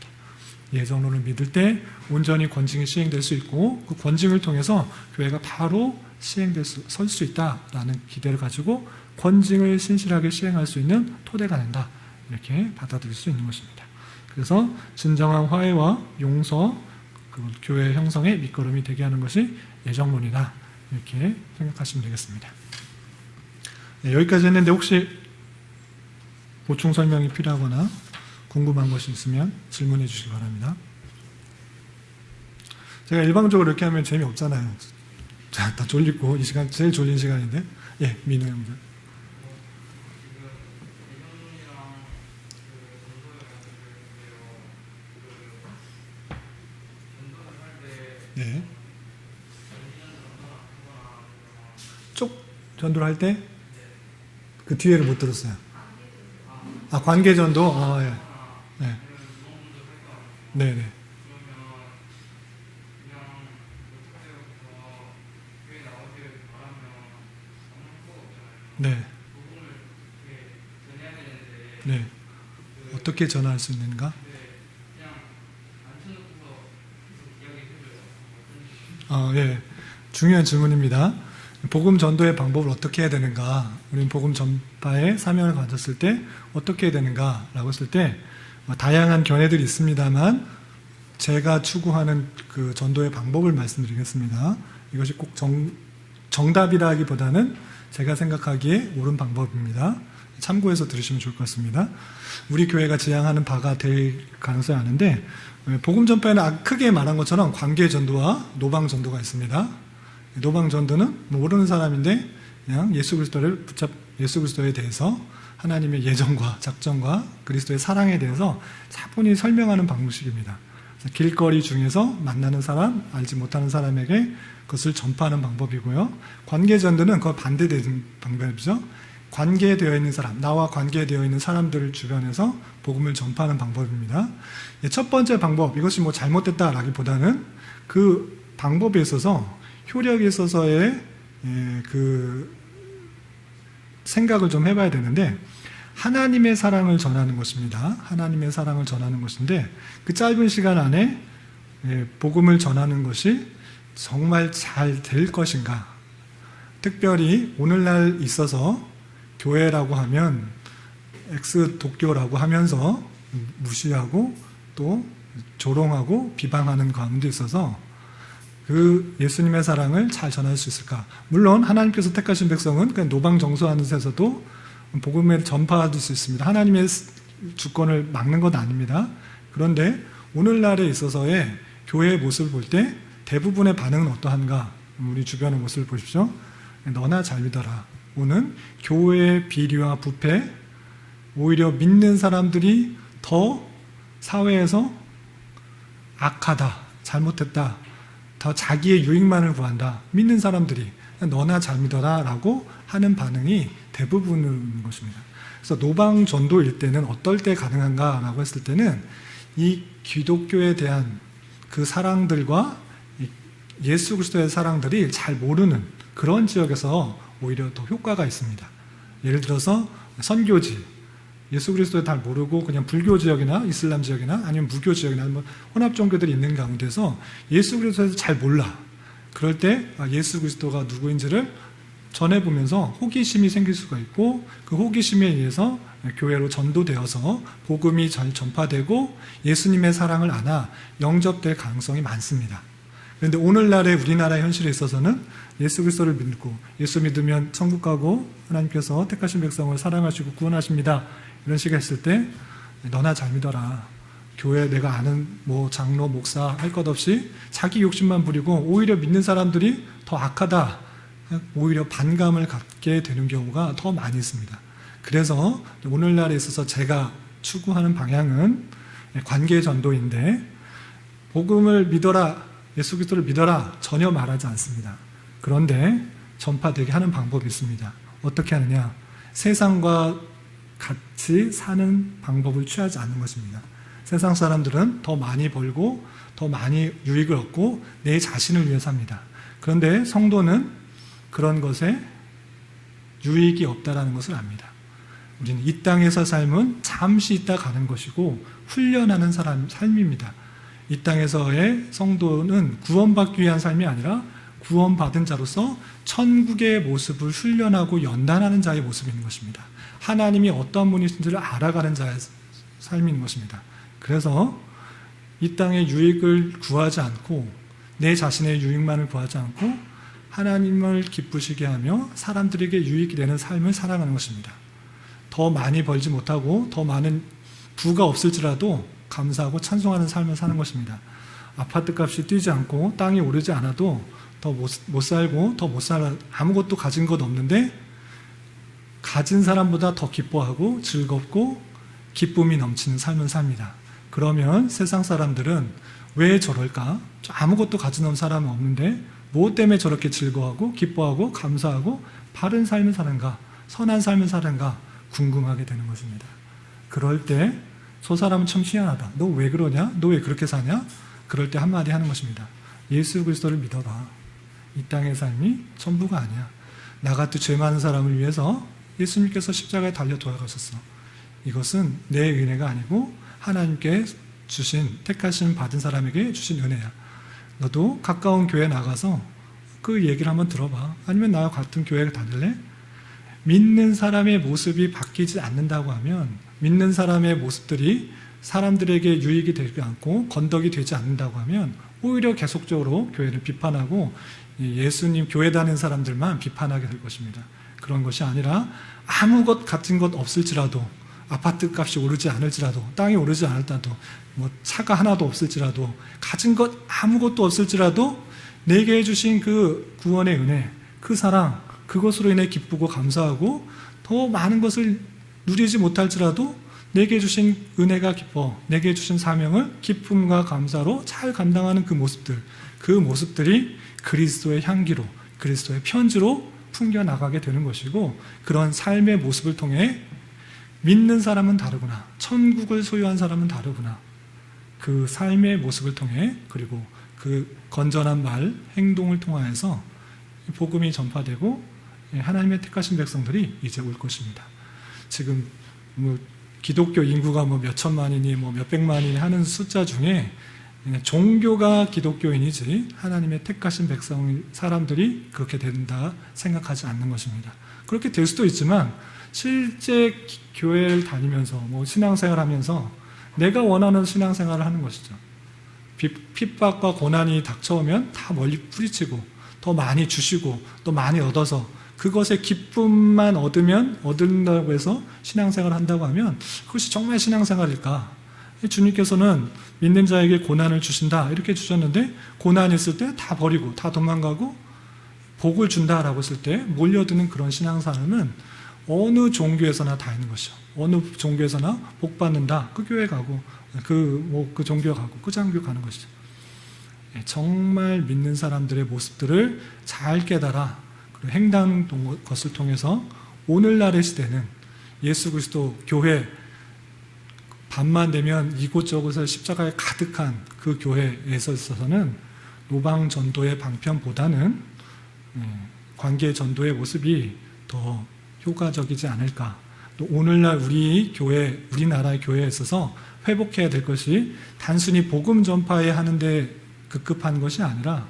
예정론을 믿을 때 온전히 권징이 시행될 수 있고 그 권징을 통해서 교회가 바로 설 수 있다라는 기대를 가지고 권징을 신실하게 시행할 수 있는 토대가 된다. 이렇게 받아들일 수 있는 것입니다. 그래서 진정한 화해와 용서, 교회 형성의 밑거름이 되게 하는 것이 예정론이다. 이렇게 생각하시면 되겠습니다. 네, 여기까지 했는데 혹시 보충 설명이 필요하거나 궁금한 것이 있으면 질문해 주시기 바랍니다. 제가 일방적으로 이렇게 하면 재미없잖아요. 자, 다 졸리고 이 시간 제일 졸린 시간인데 민우 형들. 네. 쪽 전도를 할 때 그 뒤에를 못 들었어요. 관계전도? 예. 네. 네네. 네. 네. 어떻게 전할 수 있는가? 예. 중요한 질문입니다. 복음 전도의 방법을 어떻게 해야 되는가? 우리는 복음 전파의 사명을 가졌을 때 어떻게 해야 되는가라고 했을 때 다양한 견해들이 있습니다만 제가 추구하는 그 전도의 방법을 말씀드리겠습니다. 이것이 꼭 정답이라기보다는 제가 생각하기에 옳은 방법입니다. 참고해서 들으시면 좋을 것 같습니다. 우리 교회가 지향하는 바가 될 가능성이 많은데 복음 전파에는 크게 말한 것처럼 관계 전도와 노방 전도가 있습니다. 노방 전도는 모르는 사람인데 그냥 예수 그리스도에 대해서 하나님의 예정과 작정과 그리스도의 사랑에 대해서 차분히 설명하는 방식입니다. 길거리 중에서 만나는 사람, 알지 못하는 사람에게 그것을 전파하는 방법이고요. 관계 전도는 그와 반대되는 방법이죠. 관계되어 있는 사람, 나와 관계되어 있는 사람들 주변에서 복음을 전파하는 방법입니다. 첫 번째 방법, 이것이 뭐 잘못됐다라기보다는 그 방법에 있어서 효력에 있어서의 그 생각을 좀 해봐야 되는데 하나님의 사랑을 전하는 것입니다. 하나님의 사랑을 전하는 것인데 그 짧은 시간 안에 복음을 전하는 것이 정말 잘 될 것인가? 특별히 오늘날 있어서 교회라고 하면 엑스독교라고 하면서 무시하고 또 조롱하고 비방하는 가운데 있어서 그 예수님의 사랑을 잘 전할 수 있을까? 물론 하나님께서 택하신 백성은 그냥 노방정소하는 데서도 복음을 전파할 수 있습니다. 하나님의 주권을 막는 건 아닙니다. 그런데 오늘날에 있어서의 교회의 모습을 볼 때 대부분의 반응은 어떠한가? 우리 주변의 모습을 보십시오. 너나 잘 믿어라. 오는 교회의 비리와 부패, 오히려 믿는 사람들이 더 사회에서 악하다, 잘못했다, 더 자기의 유익만을 구한다. 믿는 사람들이 너나 잘 믿어라 라고 하는 반응이 대부분인 것입니다. 그래서 노방 전도일 때는 어떨 때 가능한가 라고 했을 때는 이 기독교에 대한 그 사랑들과 예수 그리스도의 사랑들이 잘 모르는 그런 지역에서 오히려 더 효과가 있습니다. 예를 들어서 선교지, 예수 그리스도를 잘 모르고 그냥 불교 지역이나 이슬람 지역이나 아니면 무교 지역이나 뭐 혼합 종교들이 있는 가운데서 예수 그리스도를 잘 몰라. 그럴 때 예수 그리스도가 누구인지를 전해보면서 호기심이 생길 수가 있고 그 호기심에 의해서 교회로 전도되어서 복음이 잘 전파되고 예수님의 사랑을 알아 영접될 가능성이 많습니다. 그런데 오늘날의 우리나라 현실에 있어서는 예수 그리스도를 믿고 예수 믿으면 천국 가고 하나님께서 택하신 백성을 사랑하시고 구원하십니다. 이런 식으로 했을 때 너나 잘 믿어라. 교회 내가 아는 뭐 장로, 목사 할 것 없이 자기 욕심만 부리고 오히려 믿는 사람들이 더 악하다. 오히려 반감을 갖게 되는 경우가 더 많이 있습니다. 그래서 오늘날에 있어서 제가 추구하는 방향은 관계 전도인데 복음을 믿어라, 예수 그리스도를 믿어라 전혀 말하지 않습니다. 그런데 전파되게 하는 방법이 있습니다. 어떻게 하느냐? 세상과 같이 사는 방법을 취하지 않는 것입니다. 세상 사람들은 더 많이 벌고 더 많이 유익을 얻고 내 자신을 위해 삽니다. 그런데 성도는 그런 것에 유익이 없다라는 것을 압니다. 우리는 이 땅에서 삶은 잠시 있다 가는 것이고 훈련하는 삶입니다. 이 땅에서의 성도는 구원받기 위한 삶이 아니라 구원받은 자로서 천국의 모습을 훈련하고 연단하는 자의 모습이 있는 것입니다. 하나님이 어떤 분이신지를 알아가는 자의 삶이 있는 것입니다. 그래서 이 땅의 유익을 구하지 않고 내 자신의 유익만을 구하지 않고 하나님을 기쁘시게 하며 사람들에게 유익이 되는 삶을 살아가는 것입니다. 더 많이 벌지 못하고 더 많은 부가 없을지라도 감사하고 찬송하는 삶을 사는 것입니다. 아파트 값이 뛰지 않고 땅이 오르지 않아도 더 못 살고 더 못 살아 아무것도 가진 것 없는데 가진 사람보다 더 기뻐하고 즐겁고 기쁨이 넘치는 삶을 삽니다. 그러면 세상 사람들은 왜 저럴까? 아무것도 가진 사람은 없는데 무엇 때문에 저렇게 즐거워하고 기뻐하고 감사하고 바른 삶을 사는가? 선한 삶을 사는가? 궁금하게 되는 것입니다. 그럴 때 저 사람은 참 희한하다. 너 왜 그러냐? 너 왜 그렇게 사냐? 그럴 때 한마디 하는 것입니다. 예수 그리스도를 믿어라. 이 땅의 삶이 전부가 아니야. 나 같은 죄 많은 사람을 위해서 예수님께서 십자가에 달려 돌아가셨어. 이것은 내 은혜가 아니고 하나님께 주신, 택하신 받은 사람에게 주신 은혜야. 너도 가까운 교회 나가서 그 얘기를 한번 들어봐. 아니면 나와 같은 교회에 다닐래? 믿는 사람의 모습이 바뀌지 않는다고 하면, 믿는 사람의 모습들이 사람들에게 유익이 되지 않고 건덕이 되지 않는다고 하면 오히려 계속적으로 교회를 비판하고 예수님 교회 다니는 사람들만 비판하게 될 것입니다. 그런 것이 아니라 아무 것 같은 것 없을지라도, 아파트 값이 오르지 않을지라도, 땅이 오르지 않을지라도, 뭐 차가 하나도 없을지라도, 가진 것 아무것도 없을지라도 내게 해주신 그 구원의 은혜, 그 사랑, 그것으로 인해 기쁘고 감사하고 더 많은 것을 누리지 못할지라도 내게 주신 은혜가 기뻐, 내게 주신 사명을 기쁨과 감사로 잘 감당하는 그 모습들, 그 모습들이 그리스도의 향기로, 그리스도의 편지로 풍겨나가게 되는 것이고, 그런 삶의 모습을 통해 믿는 사람은 다르구나, 천국을 소유한 사람은 다르구나, 그 삶의 모습을 통해, 그리고 그 건전한 말, 행동을 통하여서 복음이 전파되고 하나님의 택하신 백성들이 이제 올 것입니다. 지금 뭐 기독교 인구가 뭐 몇천만이니 뭐 몇백만이니 하는 숫자 중에 종교가 기독교인이지 하나님의 택하신 백성 사람들이 그렇게 된다 생각하지 않는 것입니다. 그렇게 될 수도 있지만 실제 교회를 다니면서 뭐 신앙생활하면서 내가 원하는 신앙생활을 하는 것이죠. 핍박과 고난이 닥쳐오면 다 멀리 뿌리치고 더 많이 주시고 또 많이 얻어서 그것의 기쁨만 얻는다고 해서 신앙생활을 한다고 하면 그것이 정말 신앙생활일까? 주님께서는 믿는 자에게 고난을 주신다 이렇게 주셨는데, 고난이 있을 때 다 버리고 다 도망가고 복을 준다라고 했을 때 몰려드는 그런 신앙생활은 어느 종교에서나 다 있는 것이죠. 어느 종교에서나 복 받는다, 그 교회 가고 그 종교 가고 그 장교 가는 것이죠. 정말 믿는 사람들의 모습들을 잘 깨달아 그리고 행하는 것을 통해서 오늘날의 시대는 예수 그리스도 교회, 밤만 되면 이곳저곳에 십자가에 가득한 그 교회에 있어서는 노방 전도의 방편보다는 관계 전도의 모습이 더 효과적이지 않을까. 또 오늘날 우리나라의 교회에 있어서 회복해야 될 것이 단순히 복음 전파에 하는데 급급한 것이 아니라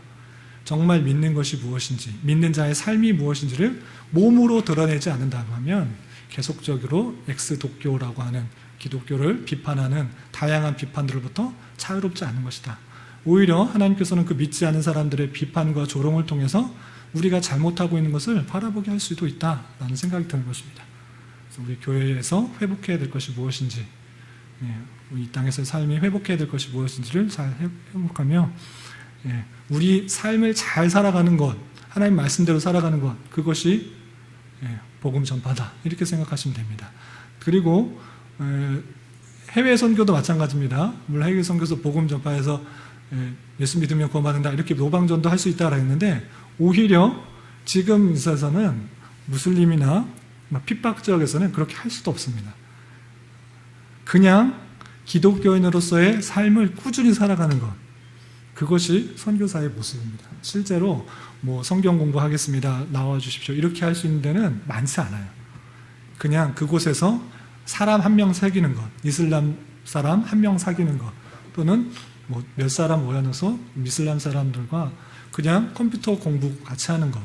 정말 믿는 것이 무엇인지, 믿는 자의 삶이 무엇인지를 몸으로 드러내지 않는다고 하면 계속적으로 엑스독교라고 하는 기독교를 비판하는 다양한 비판들로부터 자유롭지 않은 것이다. 오히려 하나님께서는 그 믿지 않는 사람들의 비판과 조롱을 통해서 우리가 잘못하고 있는 것을 바라보게 할 수도 있다라는 생각이 드는 것입니다. 그래서 우리 교회에서 회복해야 될 것이 무엇인지, 이 땅에서의 삶이 회복해야 될 것이 무엇인지를 잘 회복하며 우리 삶을 잘 살아가는 것, 하나님 말씀대로 살아가는 것, 그것이 복음 전파다 이렇게 생각하시면 됩니다. 그리고 해외 선교도 마찬가지입니다. 물론 해외 선교에서 복음 전파해서 예수 믿으면 구원받는다 이렇게 노방전도 할 수 있다고 했는데, 오히려 지금 있어서는 무슬림이나 핍박 지역에서는 그렇게 할 수도 없습니다. 그냥 기독교인으로서의 삶을 꾸준히 살아가는 것, 그것이 선교사의 모습입니다. 실제로 뭐 성경 공부하겠습니다, 나와 주십시오 이렇게 할 수 있는 데는 많지 않아요. 그냥 그곳에서 사람 한 명 사귀는 것, 이슬람 사람 한 명 사귀는 것, 또는 뭐 몇 사람 모여서 이슬람 사람들과 그냥 컴퓨터 공부 같이 하는 것,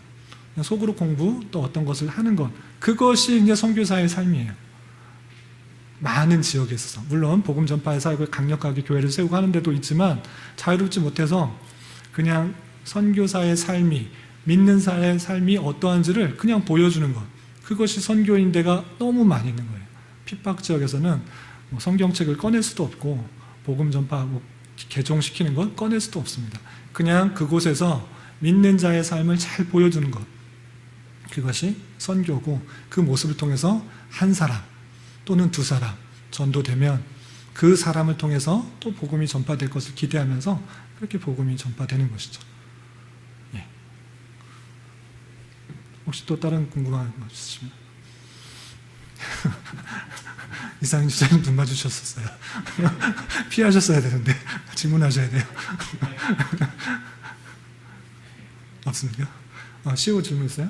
그냥 속으로 공부 또 어떤 것을 하는 것, 그것이 이제 선교사의 삶이에요. 많은 지역에 있어서 물론 복음 전파의 사역을 강력하게 교회를 세우고 하는 데도 있지만 자유롭지 못해서 그냥 선교사의 삶이, 믿는 자의 삶이 어떠한지를 그냥 보여주는 것, 그것이 선교인 데가 너무 많이 있는 거예요. 핍박 지역에서는 뭐 성경책을 꺼낼 수도 없고 복음 전파 개종시키는 것 꺼낼 수도 없습니다. 그냥 그곳에서 믿는 자의 삶을 잘 보여주는 것, 그것이 선교고, 그 모습을 통해서 한 사람 또는 두 사람 전도되면 그 사람을 통해서 또 복음이 전파될 것을 기대하면서 그렇게 복음이 전파되는 것이죠. 혹시 또 다른 궁금한 거 있으시면? 이상인 주장님 눈 마주쳤었어요. 피하셨어야 되는데 질문하셔야 돼요. 없습니까? 시호 질문 있어요?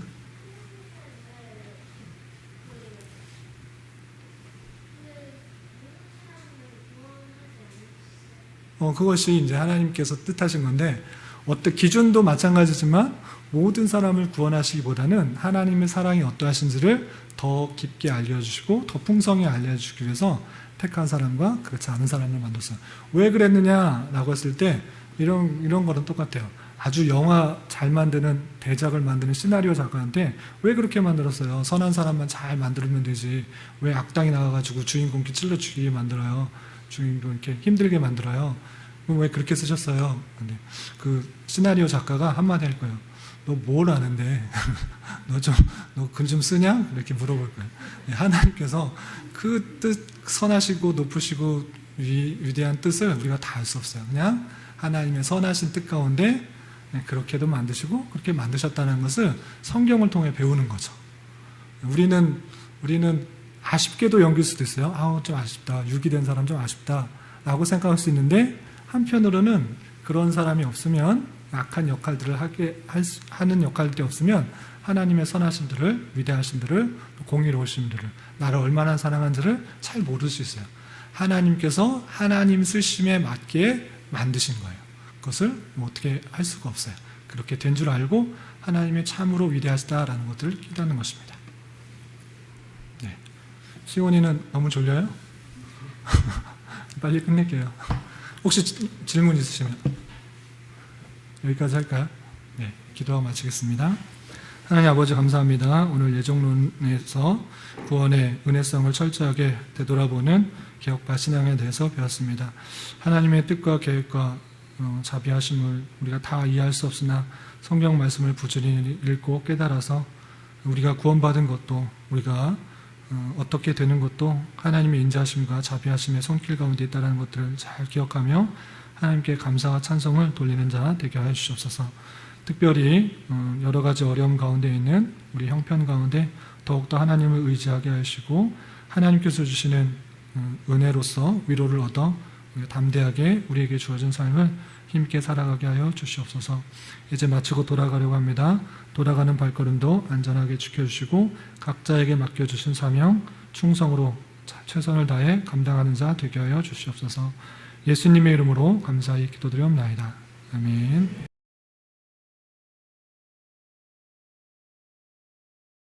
그것이 이제 하나님께서 뜻하신 건데, 어떤 기준도 마찬가지지만 모든 사람을 구원하시기보다는 하나님의 사랑이 어떠하신지를 더 깊게 알려주시고 더 풍성히 알려주기 위해서 택한 사람과 그렇지 않은 사람을 만들었어요. 왜 그랬느냐라고 했을 때 이런 거는 똑같아요. 아주 영화 잘 만드는, 대작을 만드는 시나리오 작가한테 왜 그렇게 만들었어요? 선한 사람만 잘 만들면 되지. 왜 악당이 나와가지고 주인공 찔러 죽이게 만들어요? 주인공 이렇게 힘들게 만들어요? 그럼 왜 그렇게 쓰셨어요? 근데 그 시나리오 작가가 한마디 할 거예요. 너 뭘 아는데? 너 글 좀 쓰냐? 이렇게 물어볼 거예요. 하나님께서 그 뜻, 선하시고 높으시고 위대한 뜻을 우리가 다 알 수 없어요. 그냥 하나님의 선하신 뜻 가운데 그렇게도 만드시고 그렇게 만드셨다는 것을 성경을 통해 배우는 거죠. 우리는 아쉽게도 연기일 수도 있어요. 좀 아쉽다. 유기된 사람 좀 아쉽다. 라고 생각할 수 있는데, 한편으로는 그런 사람이 없으면, 악한 역할들을 하는 역할들이 없으면 하나님의 선하심들을, 위대하심들을, 공의로우심들을, 나를 얼마나 사랑한지를 잘 모를 수 있어요. 하나님께서 하나님 쓰심에 맞게 만드신 거예요. 그것을 어떻게 할 수가 없어요. 그렇게 된 줄 알고 하나님의 참으로 위대하시다라는 것들을 깨닫는 것입니다. 네. 시온이는 너무 졸려요? 빨리 끝낼게요. 혹시 질문 있으시면 여기까지 할까요? 네, 기도하고 마치겠습니다. 하나님 아버지 감사합니다. 오늘 예정론에서 구원의 은혜성을 철저하게 되돌아보는 개혁파 신앙에 대해서 배웠습니다. 하나님의 뜻과 계획과 자비하심을 우리가 다 이해할 수 없으나 성경 말씀을 부지런히 읽고 깨달아서 우리가 구원받은 것도, 우리가 어떻게 되는 것도 하나님의 인자하심과 자비하심의 손길 가운데 있다는 것들을 잘 기억하며 하나님께 감사와 찬송을 돌리는 자 되게 하여 주시옵소서. 특별히 여러 가지 어려움 가운데 있는 우리 형편 가운데 더욱더 하나님을 의지하게 하시고 하나님께서 주시는 은혜로서 위로를 얻어 담대하게 우리에게 주어진 삶을 힘있게 살아가게 하여 주시옵소서. 이제 마치고 돌아가려고 합니다. 돌아가는 발걸음도 안전하게 지켜주시고 각자에게 맡겨주신 사명 충성으로 최선을 다해 감당하는 자 되게 하여 주시옵소서. 예수님의 이름으로 감사히 기도드리옵나이다. 아멘.